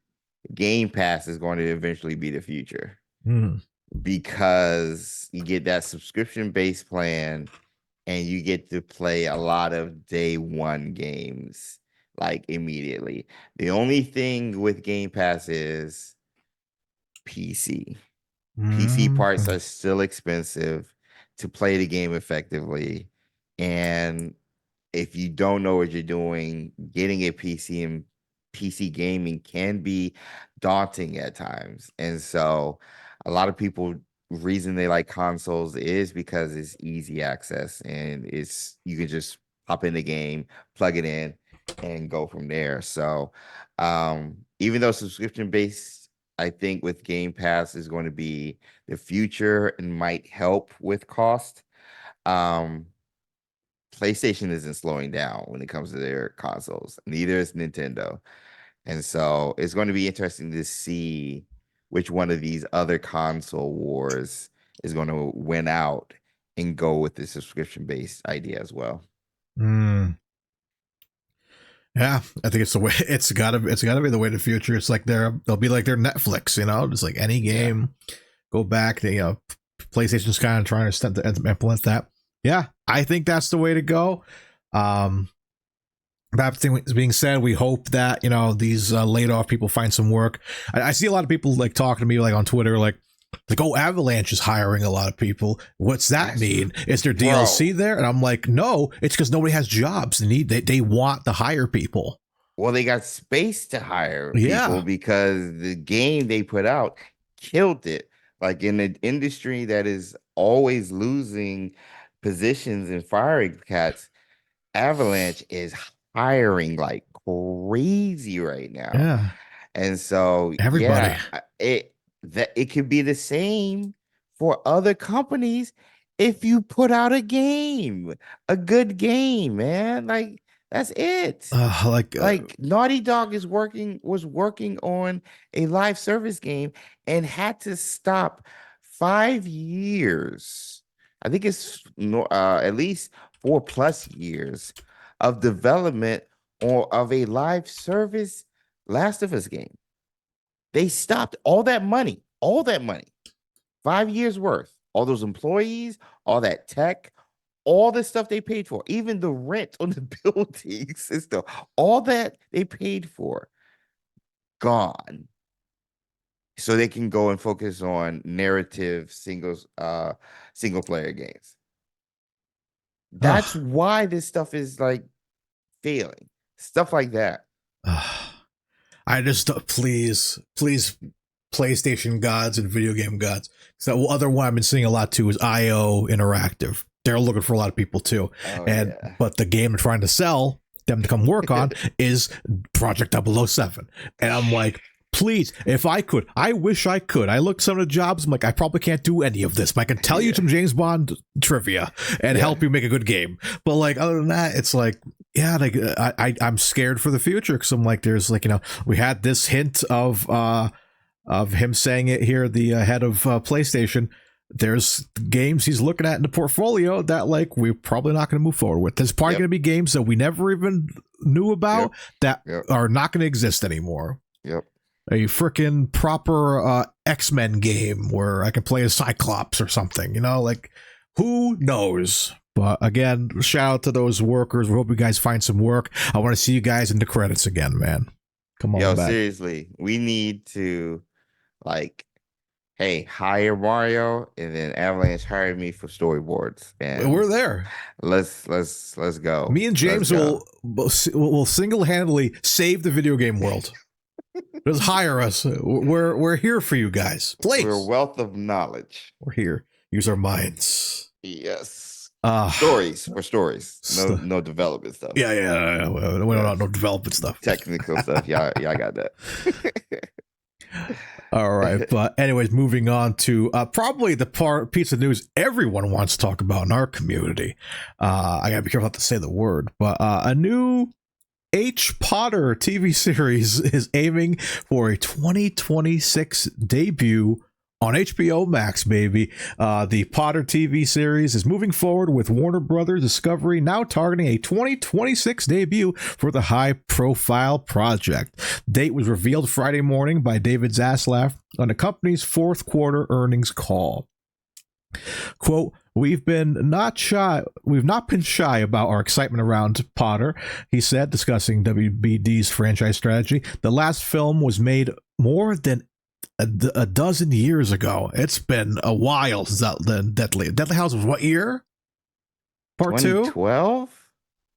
Game Pass is going to eventually be the future Mm. because you get that subscription-based plan and you get to play a lot of day one games like immediately. The only thing with Game Pass is PC. PC parts are still expensive to play the game effectively. And if you don't know what you're doing, getting a PC and PC gaming can be daunting at times. And so a lot of people reason they like consoles is because it's easy access and it's you can just hop in the game, plug it in, and go from there. So even though subscription based, I think with Game Pass is going to be the future and might help with cost. PlayStation isn't slowing down when it comes to their consoles. Neither is Nintendo. And so it's going to be interesting to see which one of these other console wars is going to win out and go with the subscription-based idea as well. Mm. Yeah, I think it's the way it's gotta be the way to the future. It's like they'll be like their Netflix, you know, just like any game, go back to, you know, PlayStation's kind of trying to implement that. Yeah, I think that's the way to go. That thing being said, we hope that, you know, these laid off people find some work. I see a lot of people like talking to me like on Twitter, like, oh, Avalanche is hiring a lot of people. What's that mean? Is there DLC there? And I'm like, no, it's because nobody has jobs. They want to hire people. Well, they got space to hire people because the game they put out killed it. Like in an industry that is always losing positions and firing cats, Avalanche is hiring like crazy right now. Yeah. And so everybody, it could be the same for other companies if you put out a game, a good game, man. Like that's it. Like Naughty Dog was working on a live service game and had to stop 5 years. I think it's at least 4+ years of development of a live service Last of Us game. They stopped all that money, 5 years worth, all those employees, all that tech, all the stuff they paid for, even the rent on the building system, all that they paid for, gone. So they can go and focus on narrative single player games. That's why this stuff is like failing. Stuff like that. I just please PlayStation gods and video game gods. So other one I've been seeing a lot too is IO Interactive. They're looking for a lot of people too. But the game they're trying to sell them to come work on is Project 007. And I'm like, please, if I could, I wish I could. I looked at some of the jobs, I'm like, I probably can't do any of this, but I can tell you some James Bond trivia and help you make a good game. But like, other than that, it's like, yeah, like I'm scared for the future because I'm like, there's like, you know, we had this hint of him saying it here, the head of PlayStation. There's games he's looking at in the portfolio that like we're probably not going to move forward with. There's probably going to be games that we never even knew about that are not going to exist anymore. Yep. A freaking proper X-Men game where I can play as Cyclops or something, you know, like who knows? But again, shout out to those workers. We hope you guys find some work. I want to see you guys in the credits again, man. Come on, back. Seriously, we need to like, hey, hire Mario, and then Avalanche hired me for storyboards, and we're there. Let's go. Me and James will single-handedly save the video game world. Just hire us. We're here for you guys. Please. We're a wealth of knowledge. We're here. Use our minds. Yes. Stories. No development stuff. Yeah. We don't know no development stuff. Technical stuff. Yeah, I got that. All right, but anyways, moving on to probably the piece of news everyone wants to talk about in our community. I gotta be careful not to say the word, but a new H. Potter TV series is aiming for a 2026 debut on HBO Max, baby. The Potter TV series is moving forward with Warner Brothers Discovery now targeting a 2026 debut for the high-profile project. Date was revealed Friday morning by David Zaslav on the company's fourth quarter earnings call. Quote, we've not been shy about our excitement around Potter, he said, discussing WBD's franchise strategy. The last film was made more than a dozen years ago. It's been a while since the Deathly House was what year? Part 2? 2012?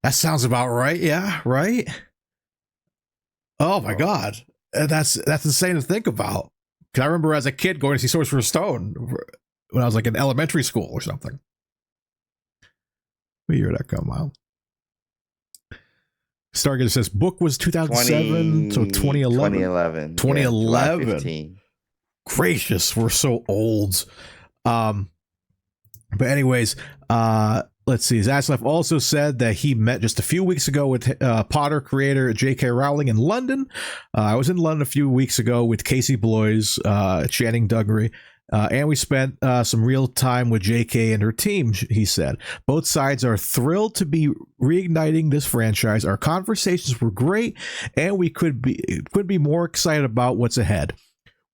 That sounds about right. Yeah, right. Oh my God. That's insane to think about. Because I remember as a kid going to see Sorcerer's Stone when I was like in elementary school or something. What year did that come out? Stargazer says book was 2007, so 2011. 2011. Gracious, we're so old. But anyways, let's see. Zaslav also said that he met just a few weeks ago with Potter creator J.K. Rowling in London. I was in London a few weeks ago with Casey Bloys, Channing Duggery, and we spent some real time with J.K. and her team, he said. Both sides are thrilled to be reigniting this franchise. Our conversations were great, and we could be more excited about what's ahead.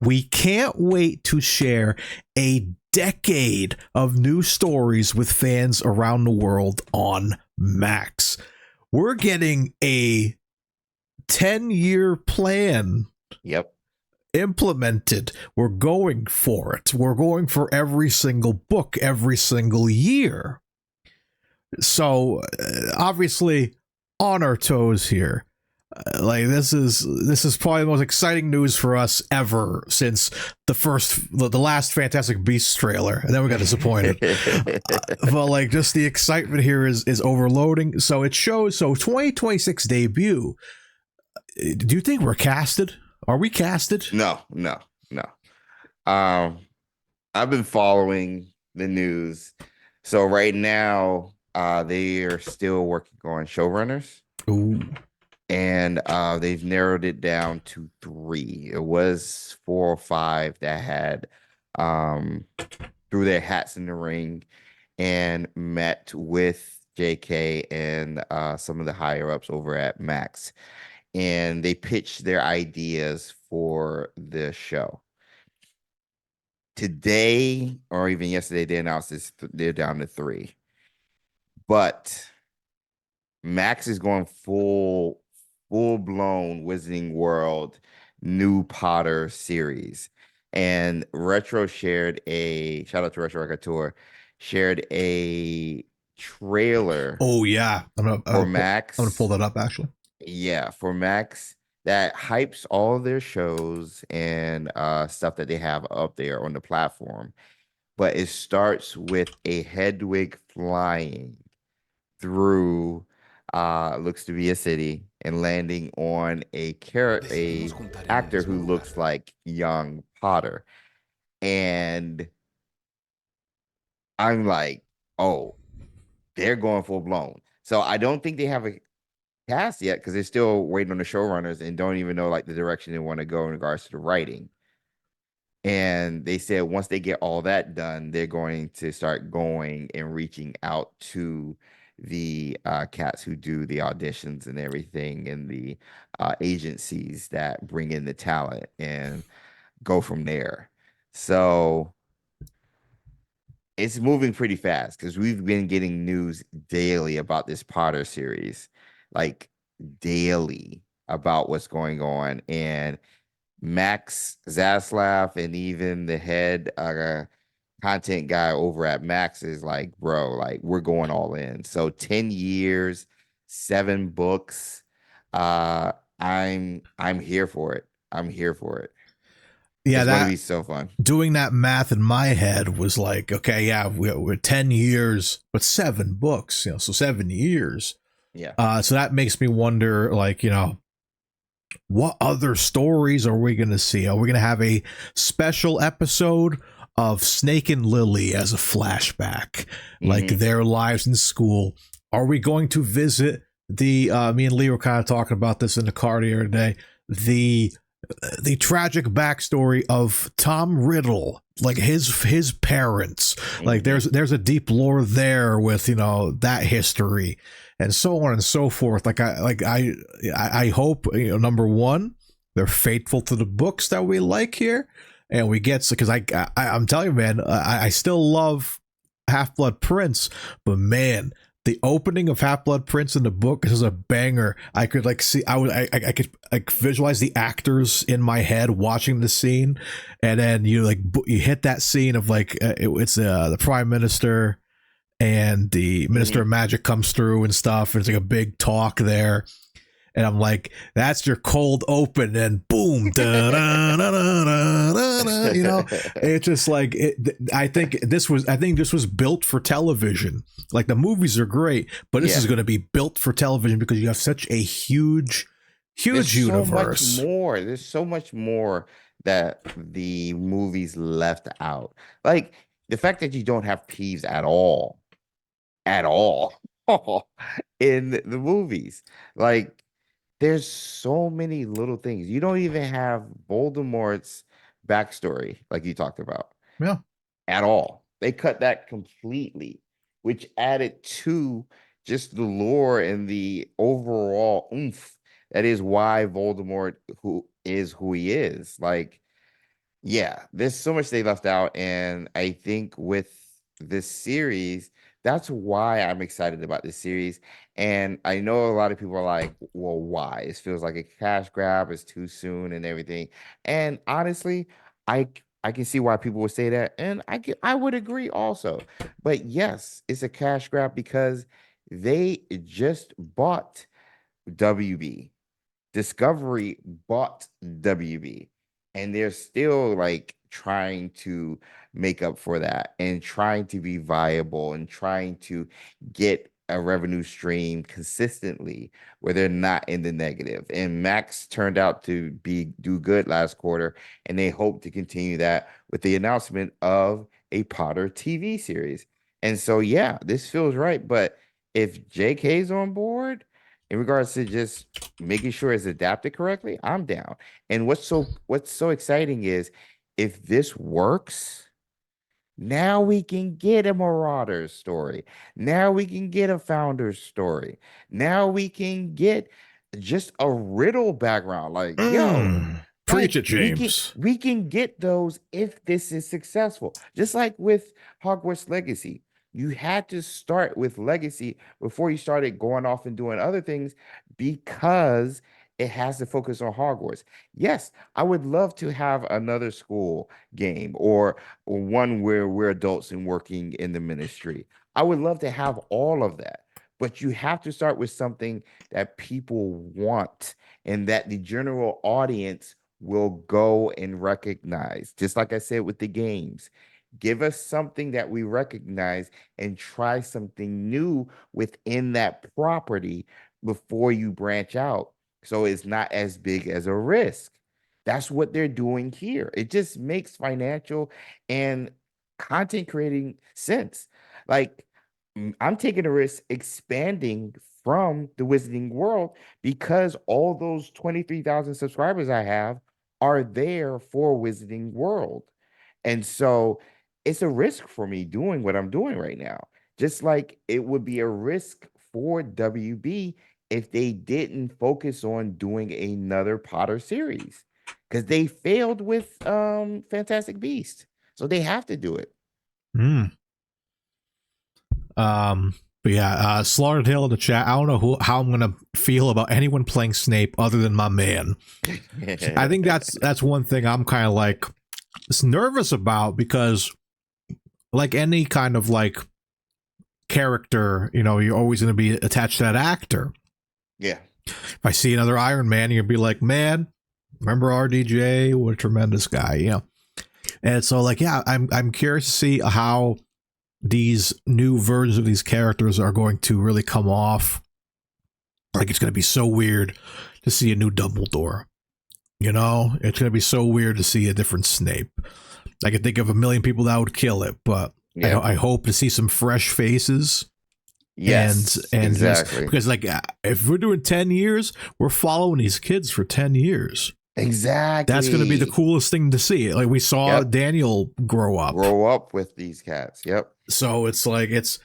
We can't wait to share a decade of new stories with fans around the world on Max. We're getting a 10-year plan. Yep. Implemented. We're going for it. We're going for every single book, every single year. So obviously on our toes here. Like this is probably the most exciting news for us ever since the last Fantastic Beasts trailer, and then we got disappointed. But like just the excitement here is overloading. So it shows. So 2026 debut. Do you think we're casted? Are we casted? No. I've been following the news. So right now, they are still working on showrunners. Ooh. And they've narrowed it down to 3. It was 4 or 5 that had threw their hats in the ring and met with JK and some of the higher ups over at Max. And they pitched their ideas for the show. Today, or even yesterday, they announced they're down to 3. But Max is going full-blown Wizarding World new Potter series. And Retro shared shout out to Retro Recateur, shared a trailer. Oh yeah. For Max. I'm gonna pull that up actually. Yeah, for Max that hypes all their shows and stuff that they have up there on the platform. But it starts with a Hedwig flying through looks to be a city and landing on a actor who looks like young Potter. And I'm like, oh, they're going full blown. So I don't think they have a cast yet because they're still waiting on the showrunners and don't even know like the direction they want to go in regards to the writing. And they said once they get all that done, they're going to start going and reaching out to the cats who do the auditions and everything, and the agencies that bring in the talent, and go from there. So it's moving pretty fast because we've been getting news daily about this Potter series, like daily about what's going on. And Max Zaslav and even the head content guy over at Max is like, bro, like we're going all in. So 10 years, 7 books. I'm here for it. I'm here for it. Yeah, it's gonna be so fun. Doing that math in my head was like, okay, yeah, we're 10 years, but 7 books, so 7 years. Yeah. So that makes me wonder, like, what other stories are we going to see? Are we going to have a special episode of Snake and Lily as a flashback, like their lives in school? Are we going to visit the me and Lee were kind of talking about this in the car the other day, the tragic backstory of Tom Riddle, like his parents, like there's a deep lore there with, you know, that history and so on and so forth. I hope, you know, number one, they're faithful to the books that we like here, and we get, because I'm telling you, man, I still love Half-Blood Prince, but man, the opening of Half-Blood Prince in the book is a banger. I could like see, I could like visualize the actors in my head watching the scene, and then you hit that scene of like it's the Prime Minister and the Minister of Magic comes through and stuff. And it's like a big talk there. And I'm like, that's your cold open, and boom, da, da, da, da, da, da, you know, it's just like I think this was built for television. Like the movies are great, but this is going to be built for television because you have such a huge universe. There's so much more that the movies left out. Like the fact that you don't have Peeves at all in the movies. Like, there's so many little things. You don't even have Voldemort's backstory, like you talked about. Yeah. At all. They cut that completely, which added to just the lore and the overall oomph that is why Voldemort who he is. Like, yeah, there's so much they left out. And I think with this series, that's why I'm excited about this series. And I know a lot of people are like, well, why? It feels like a cash grab. It's too soon and everything. And honestly, I can see why people would say that. And I would agree also. But yes, it's a cash grab because they just bought WB. Discovery bought WB. And they're still like trying to make up for that and trying to be viable and trying to get a revenue stream consistently where they're not in the negative. And Max turned out to do good last quarter, and they hope to continue that with the announcement of a Potter TV series. And so, yeah, this feels right. But if JK's on board, in regards to just making sure it's adapted correctly, I'm down. And what's so exciting is if this works, now we can get a Marauder's story. Now we can get a Founder's story. Now we can get just a Riddle background. Like, preach it, James. We can get those if this is successful. Just like with Hogwarts Legacy. You had to start with Legacy before you started going off and doing other things because it has to focus on Hogwarts. Yes, I would love to have another school game or one where we're adults and working in the ministry. I would love to have all of that. But you have to start with something that people want and that the general audience will go and recognize. Just like I said with the games. Give us something that we recognize and try something new within that property before you branch out. So it's not as big as a risk. That's what they're doing here. It just makes financial and content creating sense. Like, I'm taking a risk expanding from the Wizarding World because all those 23,000 subscribers I have are there for Wizarding World. And so it's a risk for me doing what I'm doing right now. Just like it would be a risk for WB if they didn't focus on doing another Potter series because they failed with Fantastic Beasts. So they have to do it. But yeah, Slaughtered Hill in the chat. I don't know how I'm gonna feel about anyone playing Snape other than my man. I think that's one thing I'm kind of like nervous about because, like any kind of like character, you know, you're always going to be attached to that actor. Yeah. If I see another Iron Man, you're gonna be like, man, remember RDJ? What a tremendous guy, you know. And so, like, yeah, I'm curious to see how these new versions of these characters are going to really come off. Like, it's going to be so weird to see a new Dumbledore. You know, it's going to be so weird to see a different Snape. I can think of a million people that would kill it, but I hope to see some fresh faces. Yes, and exactly. Because like if we're doing 10 years, we're following these kids for 10 years. Exactly. That's going to be the coolest thing to see. Like we saw Daniel grow up with these cats. Yep. So it's like it's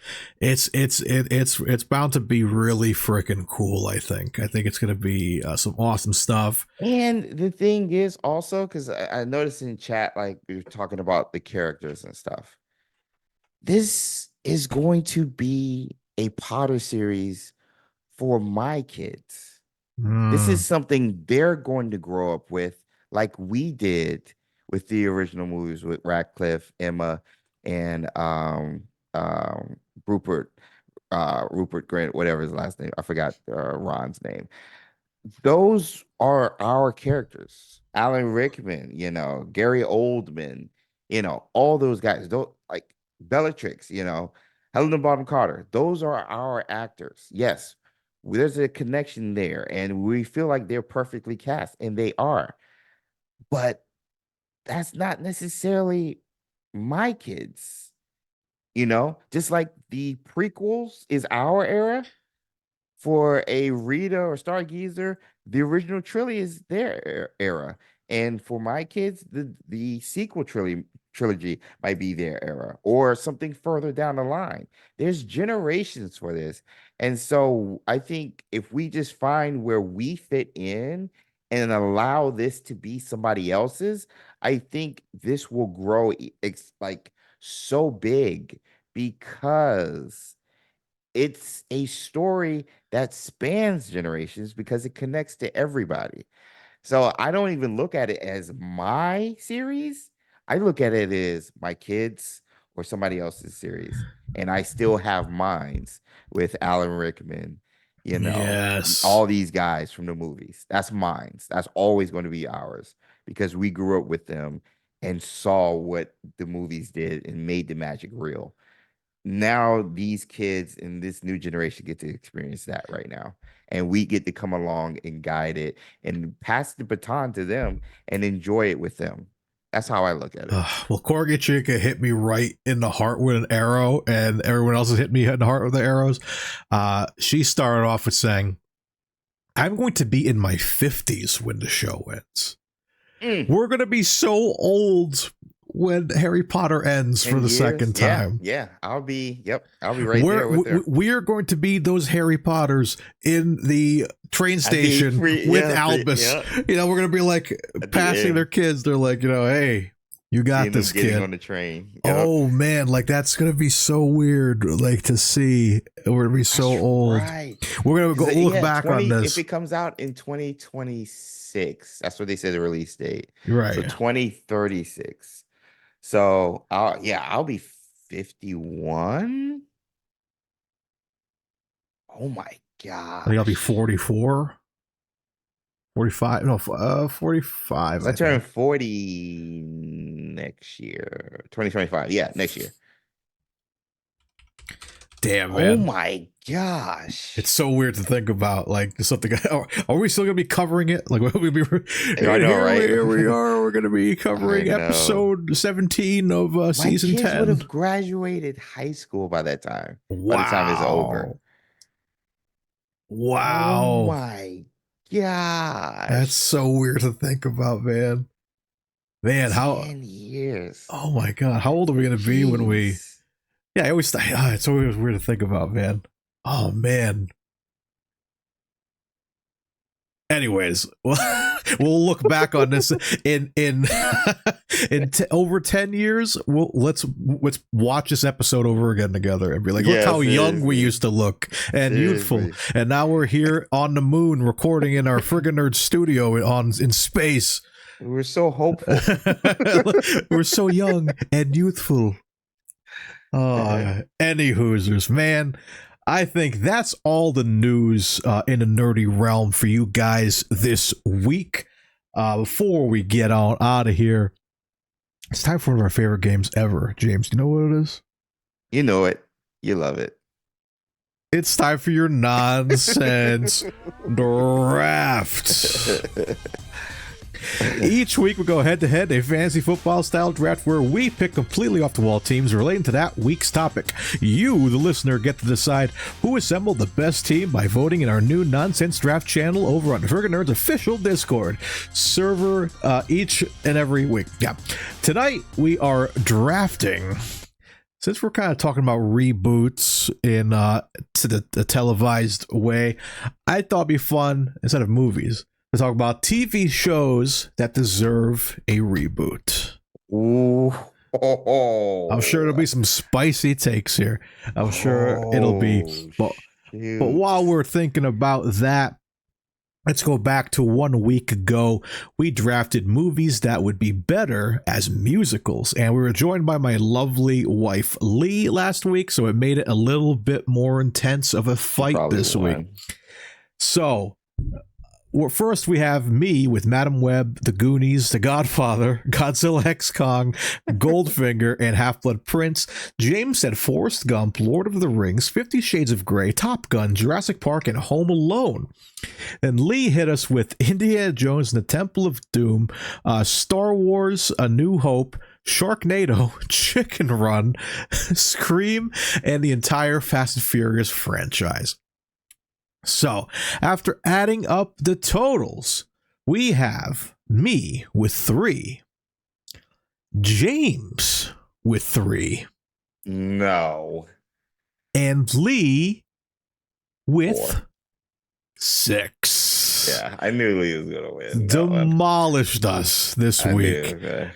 bound to be really freaking cool. I think it's going to be some awesome stuff. And the thing is also, because I noticed in chat, like we were talking about the characters and stuff. This is going to be a Potter series for my kids. This is something they're going to grow up with, like we did with the original movies with Radcliffe, Emma, and Rupert Grant, whatever his last name. I forgot Ron's name. Those are our characters. Alan Rickman, Gary Oldman, all those guys. Those like Bellatrix, Helena Bonham Carter. Those are our actors. Yes, there's a connection there, and we feel like they're perfectly cast, and they are. But that's not necessarily my kids. Just like the prequels is our era. For a Rita or Stargazer, the original trilogy is their era. And for my kids, the sequel trilogy might be their era or something further down the line. There's generations for this. And so I think if we just find where we fit in and allow this to be somebody else's, I think this will grow like so big because it's a story that spans generations because it connects to everybody. So I don't even look at it as my series. I look at it as my kids or somebody else's series. And I still have mines with Alan Rickman, all these guys from the movies. That's mines. That's always going to be ours because we grew up with them and saw what the movies did and made the magic real. Now these kids in this new generation get to experience that right now, and we get to come along and guide it and pass the baton to them and enjoy it with them. That's how I look at it. Well, Corgi Chica hit me right in the heart with an arrow, and everyone else has hit me in the heart with the arrows. She started off with saying, I'm going to be in my 50s when the show ends. We're going to be so old when Harry Potter ends for the second time. Yeah, I'll be right there with her. We're going to be those Harry Potters in the train station with Albus. We're going to be like passing their kids. They're like, hey, you got this kid on the train. Oh man, like that's going to be so weird, like to see. We're going to be so old. Right. We're going to go look back on this. If it comes out in 2026, that's what they said the release date. Right. So 2036. So I'll be 51. Oh my god! I think I'll be 44, 45. No, 45. I turn 40 next year, 2025. Yeah, next year. Damn, man. Oh my gosh. It's so weird to think about. Like, something. Are we still going to be covering it? Like, we'll be, I know, right? Here we are. We're going to be covering episode 17 of season 10. My kids would have graduated high school by that time. Wow. By the time it's over. Wow. Oh my gosh. That's so weird to think about, man. Man, 10 years. Oh my god. How old are we going to be when we... Yeah, I always think it's always weird to think about, man. Oh man. Anyways, we'll look back on this in over 10 years. Let's watch this episode over again together and be like, look how young we used to look and youthful, and now we're here on the moon recording in our Friggin Nerds studio in space. We're so hopeful. We're so young and youthful. Any Hoosers, man. I think that's all the news in the nerdy realm for you guys this week. Before we get on out of here, it's time for one of our favorite games ever. James, do you know what it is? You know it. You love it. It's time for your nonsense draft. Each week we go head-to-head a fantasy football-style draft where we pick completely off-the-wall teams relating to that week's topic. You, the listener, get to decide who assembled the best team by voting in our new nonsense draft channel over on the Friggin Nerds official Discord server each and every week. Yeah. Tonight we are drafting. Since we're kind of talking about reboots in to the televised way, I thought it'd be fun instead of movies to talk about TV shows that deserve a reboot. Ooh. I'm sure there'll be some spicy takes here. I'm sure it'll be. But while we're thinking about that, let's go back to 1 week ago. We drafted movies that would be better as musicals, and we were joined by my lovely wife, Lee, last week, so it made it a little bit more intense of a fight this week. So, first we have me with Madam Web, The Goonies, The Godfather, Godzilla X Kong, Goldfinger, and Half-Blood Prince. James said Forrest Gump, Lord of the Rings, 50 Shades of Grey, Top Gun, Jurassic Park, and Home Alone. And Lee hit us with Indiana Jones and the Temple of Doom, Star Wars, A New Hope, Sharknado, Chicken Run, Scream, and the entire Fast and Furious franchise. So, after adding up the totals, we have me with 3, James with 3, No. and Lee with 4. 6. Yeah, I knew Lee was gonna win. that one. Demolished us this I week. knew, okay.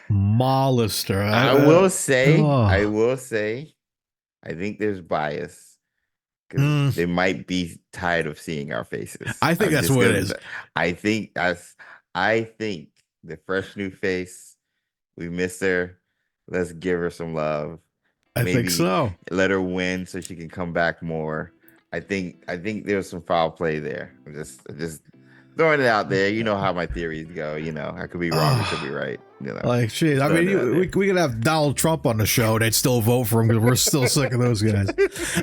Demolished her. I will say, I think there's bias. Because they might be tired of seeing our faces. I think that's what it is. I think the fresh new face, we miss her. Let's give her some love. I think so. Let her win so she can come back more. I think there's some foul play there. I'm just throwing it out there. You know how my theories go. You know, I could be wrong, I could be right. You know, like shit. I mean, we could have Donald Trump on the show. They'd still vote for him because we're still sick of those guys.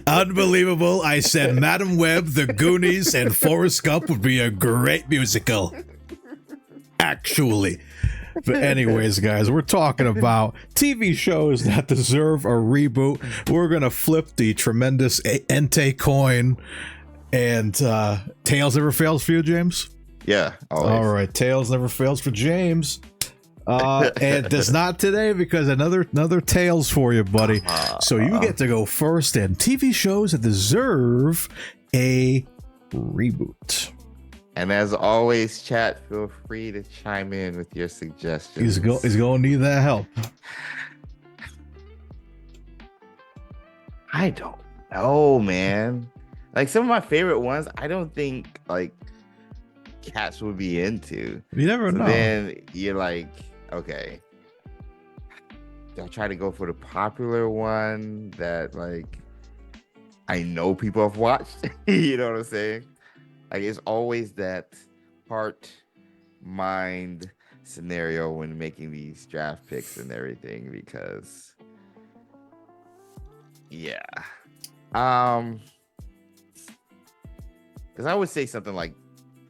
Unbelievable. I said Madam Web, The Goonies, and Forrest Gump would be a great musical. Actually. But anyways, guys, we're talking about TV shows that deserve a reboot. We're going to flip the tremendous Entei coin. And Tails never fails for you, James? Yeah. Always. All right. Tails never fails for James. And it does not today because another Tails for you, buddy. So you get to go first in TV shows that deserve a reboot. And as always, chat, feel free to chime in with your suggestions. He's going to need that help. I don't know, man. Like some of my favorite ones, I don't think like cats would be into. You never know. Then you're like, okay, I'll try to go for the popular one that like I know people have watched. You know what I'm saying? Like it's always that heart mind scenario when making these draft picks and everything because yeah. Because I would say something like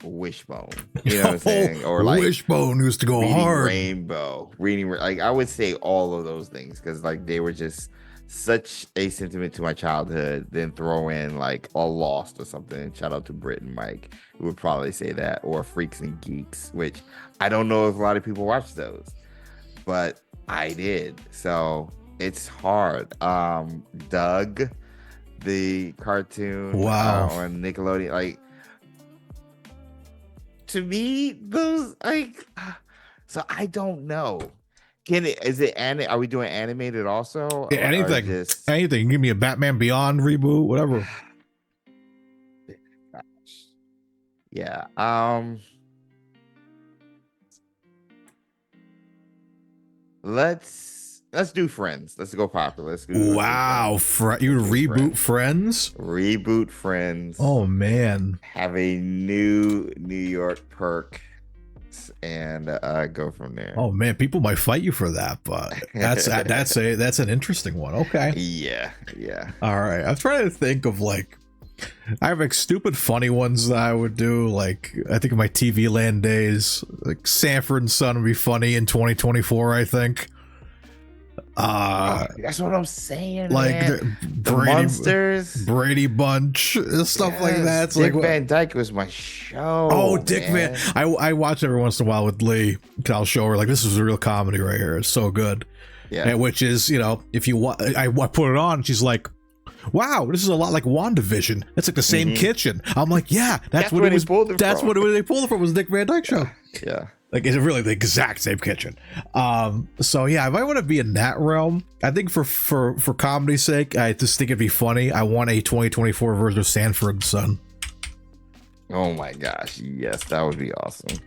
Wishbone, you know what I'm saying? Or like Wishbone used to go Reading hard. Rainbow, like I would say all of those things because like they were just such a sentiment to my childhood. Then throw in like a Lost or something. Shout out to Britt and Mike, who would probably say that, or Freaks and Geeks, which I don't know if a lot of people watch those, but I did. So it's hard. Doug, the cartoon, on Nickelodeon, like to me those like so I don't know. Are we doing animated also? Yeah, anything. Give me a Batman Beyond reboot, whatever. Yeah. Let's do Friends. Let's go popular. Let's do you reboot Friends? Reboot Friends. Oh man. Have a new New York perk and go from there. Oh man, people might fight you for that, but that's an interesting one. Okay. Yeah. All right. I'm trying to think of like, I have like stupid funny ones that I would do. Like I think of my TV Land days, like Sanford and Son would be funny in 2024. I think. That's what I'm saying. Like man. The Brady, Monsters, Brady Bunch, stuff like that. It's Dick like Van Dyke was my show. Oh, Dick Van. I watch every once in a while with Lee. I'll show her like this is a real comedy right here. It's so good. Yeah. And which is, you know, if you I put it on, and she's like, "Wow, this is a lot like WandaVision. It's like the same kitchen." I'm like, "Yeah, that's what it was. That's what they pulled it from. Was Dick Van Dyke show." Yeah. Like it's really the exact same kitchen. So yeah, if I want to be in that realm, I think for comedy's sake, I just think it'd be funny. I want a 2024 version of Sanford and Son. Oh my gosh, yes, that would be awesome.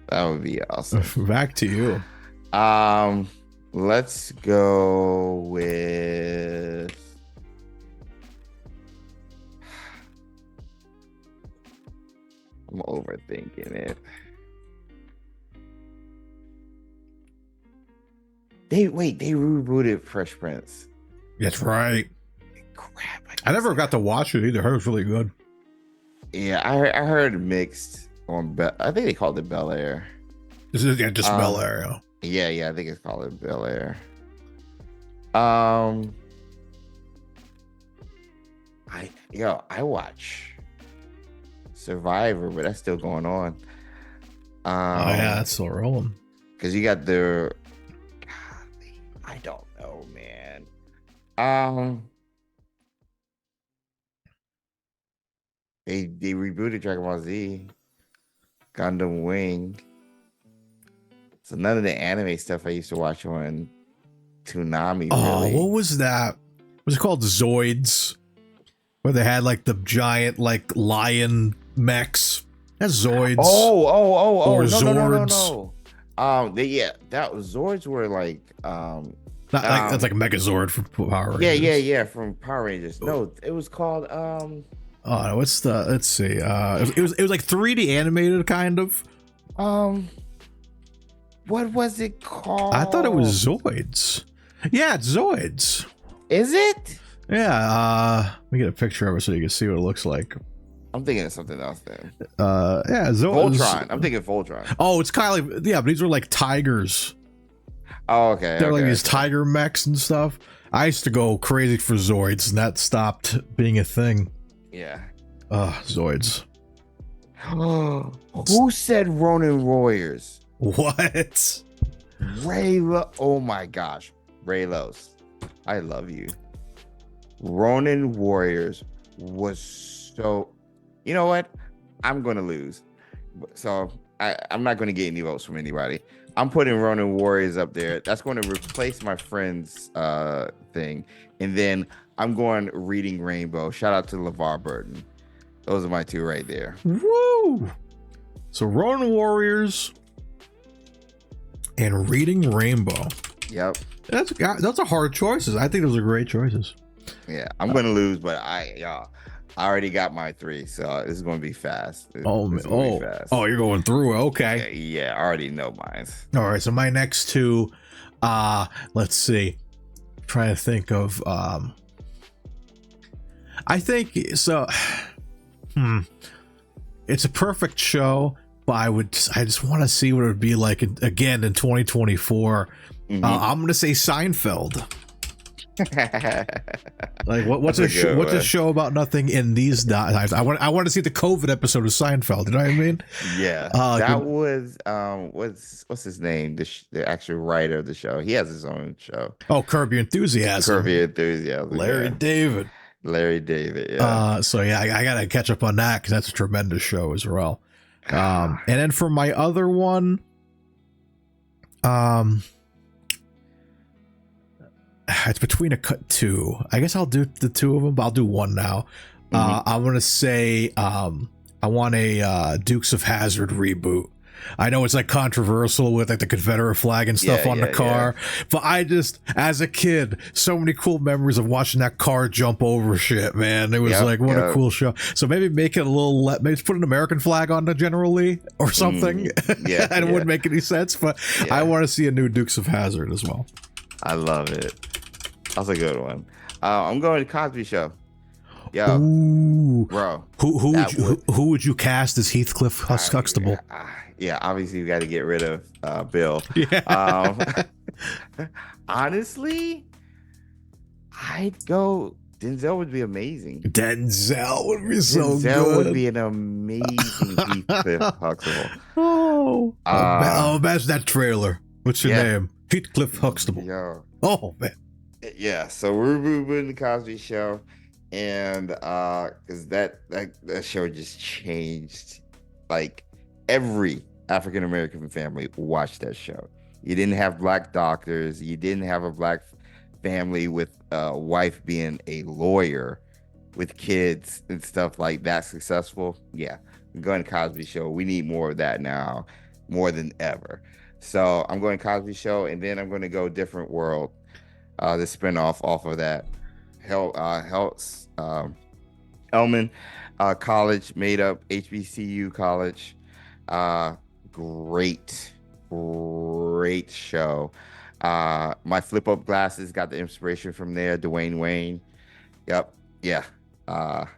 That would be awesome. Back to you. Let's go with I'm overthinking it. They rebooted Fresh Prince. That's right. Crap. I never got to watch it either. I heard it was really good. Yeah, I heard mixed on I think they called it Bel Air. This is just Bel Air. Yeah, I think it's called it Bel Air. I watch Survivor, but that's still going on. Oh yeah, that's still rolling. Because you got the I don't know, man. They rebooted Dragon Ball Z, Gundam Wing. So none of the anime stuff I used to watch on Toonami. Oh, really. what was that? Was it called Zoids? Where they had like the giant like lion mechs. That's Zoids. Oh, or no, Zords. No. That was Zords were like that's like a Megazord from Power Rangers. Yeah, from Power Rangers. No, it was called what's the? Let's see. It was like 3D animated kind of. What was it called? I thought it was Zoids. Yeah, it's Zoids. Is it? Yeah. Let me get a picture of it so you can see what it looks like. I'm thinking of something else then. Yeah, Voltron. I'm thinking Voltron. Oh, it's kind of like, yeah, but these were like tigers. Oh, okay. They're like these tiger mechs and stuff. I used to go crazy for Zoids, and that stopped being a thing. Yeah. Zoids. Who said Ronin Warriors? What? Oh my gosh. Raylos. I love you. Ronin Warriors was so... You know what? I'm going to lose. So I'm not going to get any votes from anybody. I'm putting Ronin Warriors up there. That's going to replace my friend's thing. And then I'm going Reading Rainbow. Shout out to LeVar Burton. Those are my two right there. Woo! So Ronin Warriors and Reading Rainbow. Yep. Those are hard choices. I think those are great choices. Yeah, I'm going to lose, but I already got my three, so this is going to be fast. Be fast. You're going through. Okay. Yeah, I already know mine. All right, so my next two, let's see. I'm trying to think of, I think so. It's a perfect show, but I just want to see what it would be like again in 2024. I'm gonna say Seinfeld. Like what's a show about nothing in these times? I want to see the COVID episode of Seinfeld. You know what I mean? Yeah, that was what's his name? The actual writer of the show. He has his own show. Oh, Curb Your Enthusiasm. Larry David. Yeah. So yeah, I gotta catch up on that because that's a tremendous show as well. And then for my other one, it's between two. I guess I'll do the two of them, but I'll do one now. I'm gonna say I want a Dukes of Hazzard reboot. I know it's like controversial with like the Confederate flag and stuff on the car, but I just, as a kid, so many cool memories of watching that car jump over shit, man. It was like, what a cool show. So maybe make it a little, maybe put an American flag on the General Lee or something. It wouldn't make any sense, but I want to see a new Dukes of Hazzard as well. I love it. That's a good one. I'm going to Cosby Show. Yo, ooh, bro. Who would you cast as Heathcliff Huxtable? Yeah, obviously you got to get rid of Bill. Yeah. Honestly, I'd go. Denzel would be amazing. Denzel would be so good. Denzel would be an amazing Heathcliff Huxtable. Oh, imagine that trailer. What's your name? Heathcliff Huxtable. Yo. Oh man. Yeah, so we're rebooting the Cosby Show. And because that show just changed, like every African American family watched that show. You didn't have black doctors, you didn't have a black family with a wife being a lawyer with kids and stuff like that successful. Yeah, I'm going to Cosby Show. We need more of that now, more than ever. So I'm going Cosby Show, and then I'm going to go Different World, the spinoff off of that. Elman College, made up HBCU college. Great show. My flip up glasses got the inspiration from there. Dwayne Wayne. Yep. Yeah. A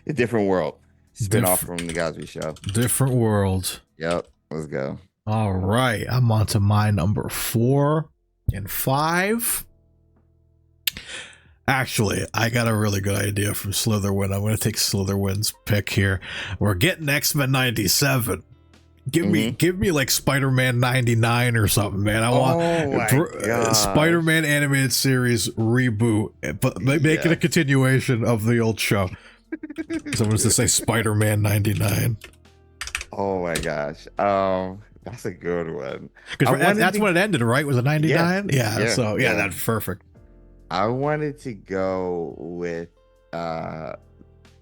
Different World. Spin off from the Cosby Show. Different World. Yep. Let's go. All right. I'm on to my number 4 and 5. Actually, I got a really good idea from Slitherwind. I'm going to take Slitherwind's pick here. We're getting X-Men 97. Give me like Spider-Man 99 or something, man. I want Spider-Man animated series reboot, but make it a continuation of the old show. Someone's to say Spider-Man 99. Oh my gosh. That's a good one. Because that's when it ended, right? Was it 99? Yeah. So that's perfect. I wanted to go with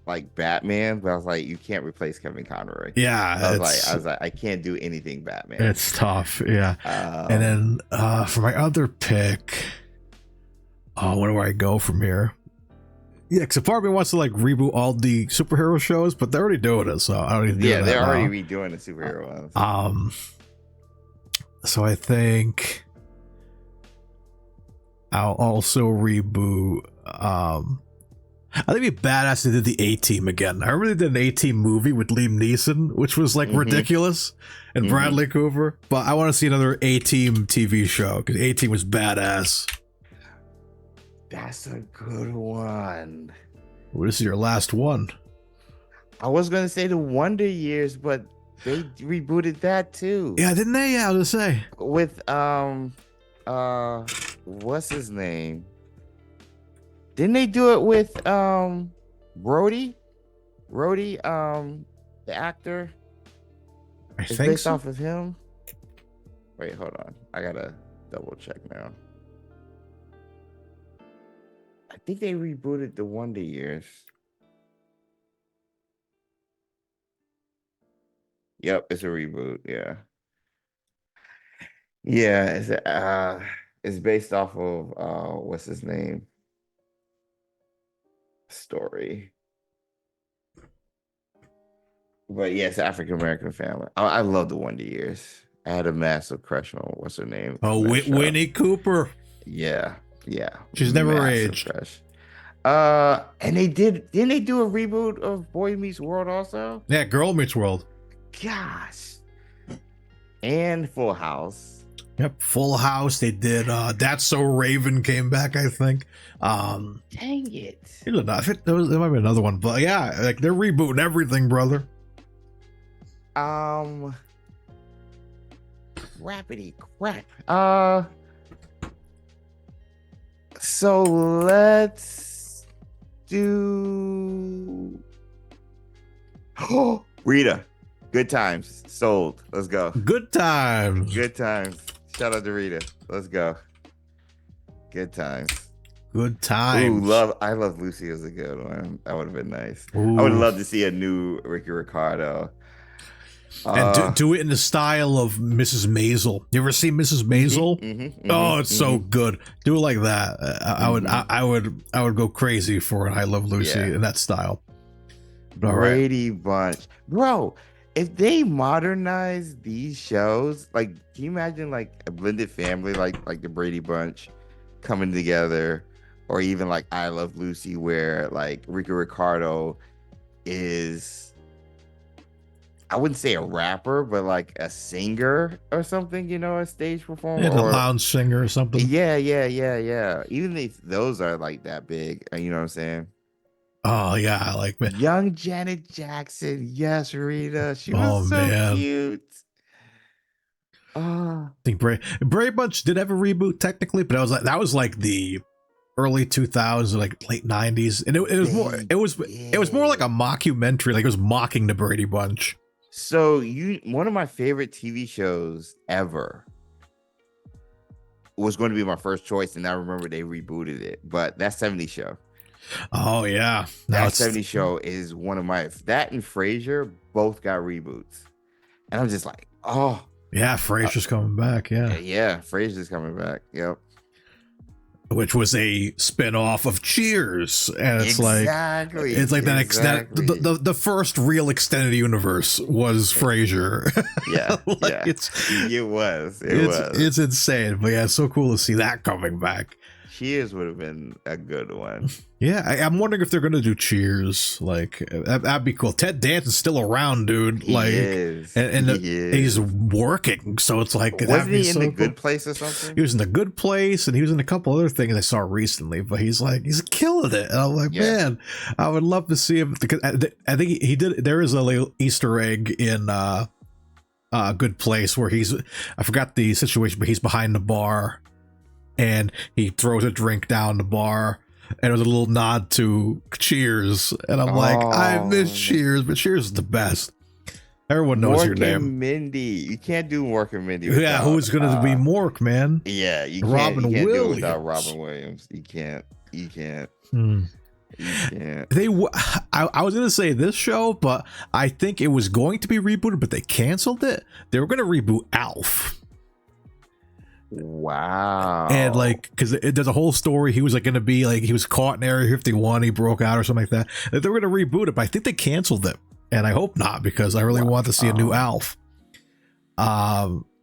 like Batman, but I was like, you can't replace Kevin Conroy. Yeah, I was like, I can't do anything Batman. It's tough. Yeah. And then for my other pick, where do I go from here? Yeah, because part of me wants to like reboot all the superhero shows, but they're already doing it, so I don't need to do that. Yeah, they're already redoing the superhero ones. So I think I'll also reboot. I think it'd be badass to do the A-Team again. I really did an A-Team movie with Liam Neeson, which was like ridiculous, and Bradley Cooper. But I want to see another A-Team TV show because A-Team was badass. That's a good one. Well, this is your last one. I was gonna say the Wonder Years, but they rebooted that too. Yeah, didn't they? Yeah, I was gonna say with what's his name? Didn't they do it with Brody? The actor. It's based so. Off of him. Wait, hold on. I gotta double check now. I think they rebooted the Wonder Years. Yep, it's a reboot. Yeah. Yeah, it's based off of what's his name? Story. But yeah, it's an African American family. I love the Wonder Years. I had a massive crush on what's her name? Oh, Winnie Cooper. Yeah. She's never aged. Crush. And didn't they do a reboot of Boy Meets World also? Yeah, Girl Meets World. Gosh. And Full House. Yep, Full House. They did That's So Raven came back, I think. Dang it. There might be another one, but yeah, like they're rebooting everything, brother. Crappity crap. So let's do Rita. Good Times. Sold. Let's go. Good Times. Good Times. Shout out to Rita. Let's go. Good Times. Good Times. Ooh, I love Lucy as a good one. That would have been nice. Ooh. I would love to see a new Ricky Ricardo. And do it in the style of Mrs. Maisel. You ever see Mrs. Maisel? Oh, it's so good. Do it like that. I would go crazy for an I Love Lucy in that style. Brady Bunch, bro. If they modernize these shows, like, can you imagine like a blended family, like the Brady Bunch coming together, or even like I Love Lucy, where like Rico Ricardo is, I wouldn't say a rapper, but like a singer or something, you know, a stage performer, Yeah, or a lounge singer or something. Yeah. Even if those are like that big, you know what I'm saying? Oh yeah, I like that. Young Janet Jackson, yes, Rita, she was so cute. I think Brady Bunch did have a reboot technically, but that was like the early 2000s, like late 90s, and it was more like a mockumentary, like it was mocking the Brady Bunch. So one of my favorite TV shows ever was going to be my first choice, and I remember they rebooted it, but that 70s Show. Oh yeah, that 70s Show is one of my, that and Frasier both got reboots, and I'm just like, oh yeah, Frasier's coming back. Yeah, Frasier's coming back. Yep. Which was a spin-off of Cheers, and it's like the first real extended universe was Frasier. It was. It's insane, but yeah, it's so cool to see that coming back. Cheers would have been a good one. Yeah, I'm wondering if they're gonna do Cheers. Like that'd be cool. Ted Danson's still around, dude. He's working, so it's like, wasn't he in The Good Place or something? He was in The Good Place, and he was in a couple other things I saw recently. But he's killing it, and I'm like, man, I would love to see him, because I think he did. There is a little Easter egg in Good Place where I forgot the situation, but he's behind the bar, and he throws a drink down the bar, and it was a little nod to Cheers, and I'm like, I miss Cheers, but Cheers is the best. Everyone knows your name. Mork and Mindy. You can't do Mork and Mindy. Yeah, who's gonna be Mork, man? Yeah, you can't. Robin Williams. Do it without Robin Williams. You can't. You can't. I was gonna say this show, but I think it was going to be rebooted, but they canceled it. They were gonna reboot Alf. Wow. And because there's a whole story, he was gonna be he was caught in Area 51, he broke out or something like that. They were gonna reboot it, but I think they canceled it, and I hope not, because I really want to see a new Alf.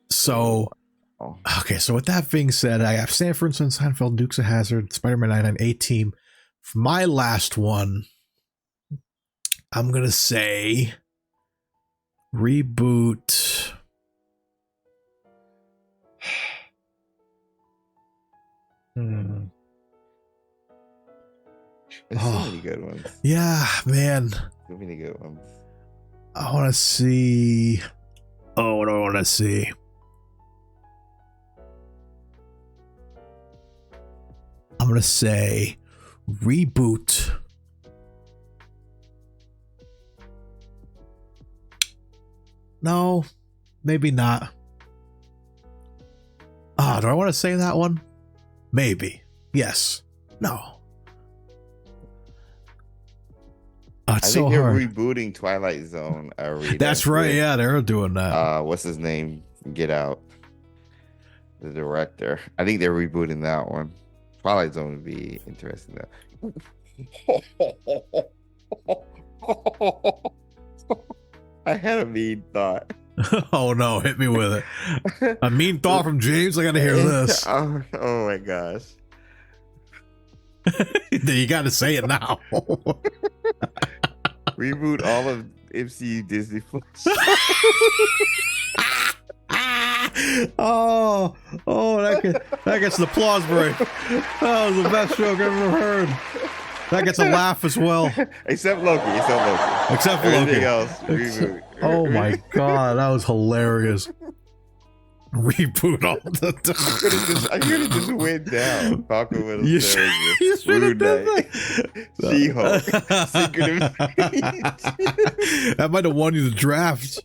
So with that being said, I have Sanford and Son, Seinfeld, Dukes of Hazzard, Spider-Man 99, A-Team. For my last one, I'm gonna say reboot. There's so many good ones. Yeah, man. So many good ones. I want to see. Oh, what do I want to see? I'm going to say reboot. No, maybe not. Do I want to say that one? Maybe. Yes. No. I think they're rebooting Twilight Zone. That's right. Yeah, they're doing that. What's his name? Get Out. The director. I think they're rebooting that one. Twilight Zone would be interesting though. I had a mean thought. Oh no, hit me with it. A mean thought from James. I gotta hear this. Oh my gosh. You gotta say it now. Reboot all of MCU Disney Plus. That gets the applause break. That was the best joke I've ever heard. That gets a laugh as well. Except Loki. Except for Everything Loki. else, reboot. Oh my god, that was hilarious. Reboot all the time. I could have just went down. Falcon Winter You Soldier. should have done Knight, She-Hulk. Secret That might have won you the draft.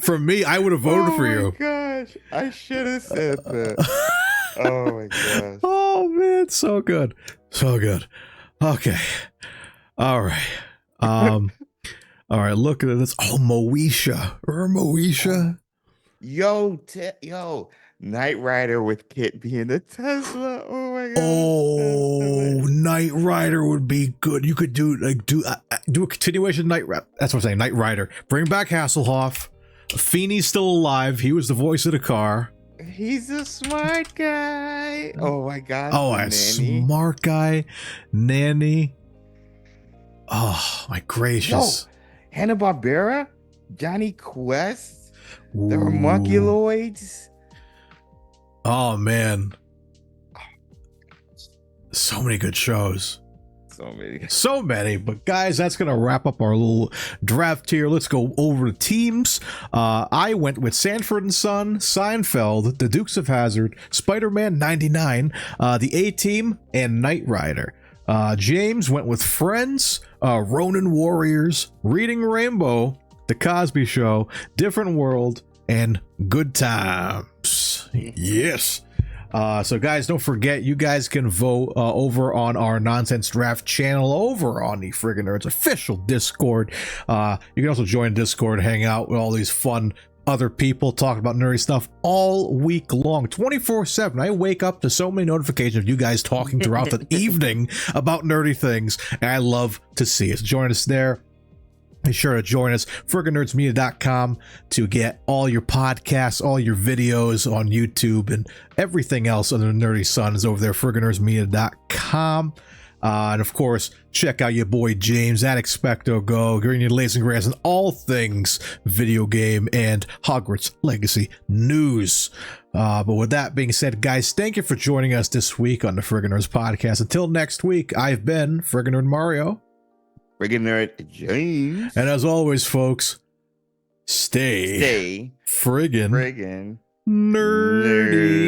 For me, I would have voted for you. Oh my gosh. I should have said that. Oh my gosh. Oh man, so good. So good. Okay. All right. All right, look at this. Oh, Moesha. Remember Moesha? Yo, Knight Rider with Kit being the Tesla. Oh my god. Oh, Knight Rider would be good. You could do a continuation Knight Rider. That's what I'm saying. Knight Rider. Bring back Hasselhoff. Feeney's still alive. He was the voice of the car. He's a smart guy. Oh my god. Oh, a Nanny. smart guy. Nanny. Oh, my gracious. Hanna-Barbera? Johnny Quest? The Ooh. Homunculoids? Oh, man. So many good shows. So many. But guys, that's going to wrap up our little draft here. Let's go over the teams. I went with Sanford and Son, Seinfeld, The Dukes of Hazzard, Spider-Man 99, the A-Team, and Knight Rider. James went with Friends, Ronin Warriors, Reading Rainbow, The Cosby Show, Different World, and Good Times. Yes. So guys, don't forget, you guys can vote over on our Nonsense Draft channel over on the Friggin Nerds official Discord. You can also join Discord, hang out with all these fun other people talking about nerdy stuff all week long, 24/7. I wake up to so many notifications of you guys talking throughout the evening about nerdy things, and I love to see it. So join us there. Be sure to join us, FrigginNerdsMedia.com, to get all your podcasts, all your videos on YouTube, and everything else under the Nerdy Sun is over there, FrigginNerdsMedia.com. And of course, check out your boy James at Expecto Go, bringing you the latest and greatest in all things video game and Hogwarts Legacy news. But with that being said, guys, thank you for joining us this week on the Friggin Nerds Podcast. Until next week, I've been Friggin Nerd Mario. Friggin Nerd James. And as always, folks, stay Stay friggin' friggin' nerdy.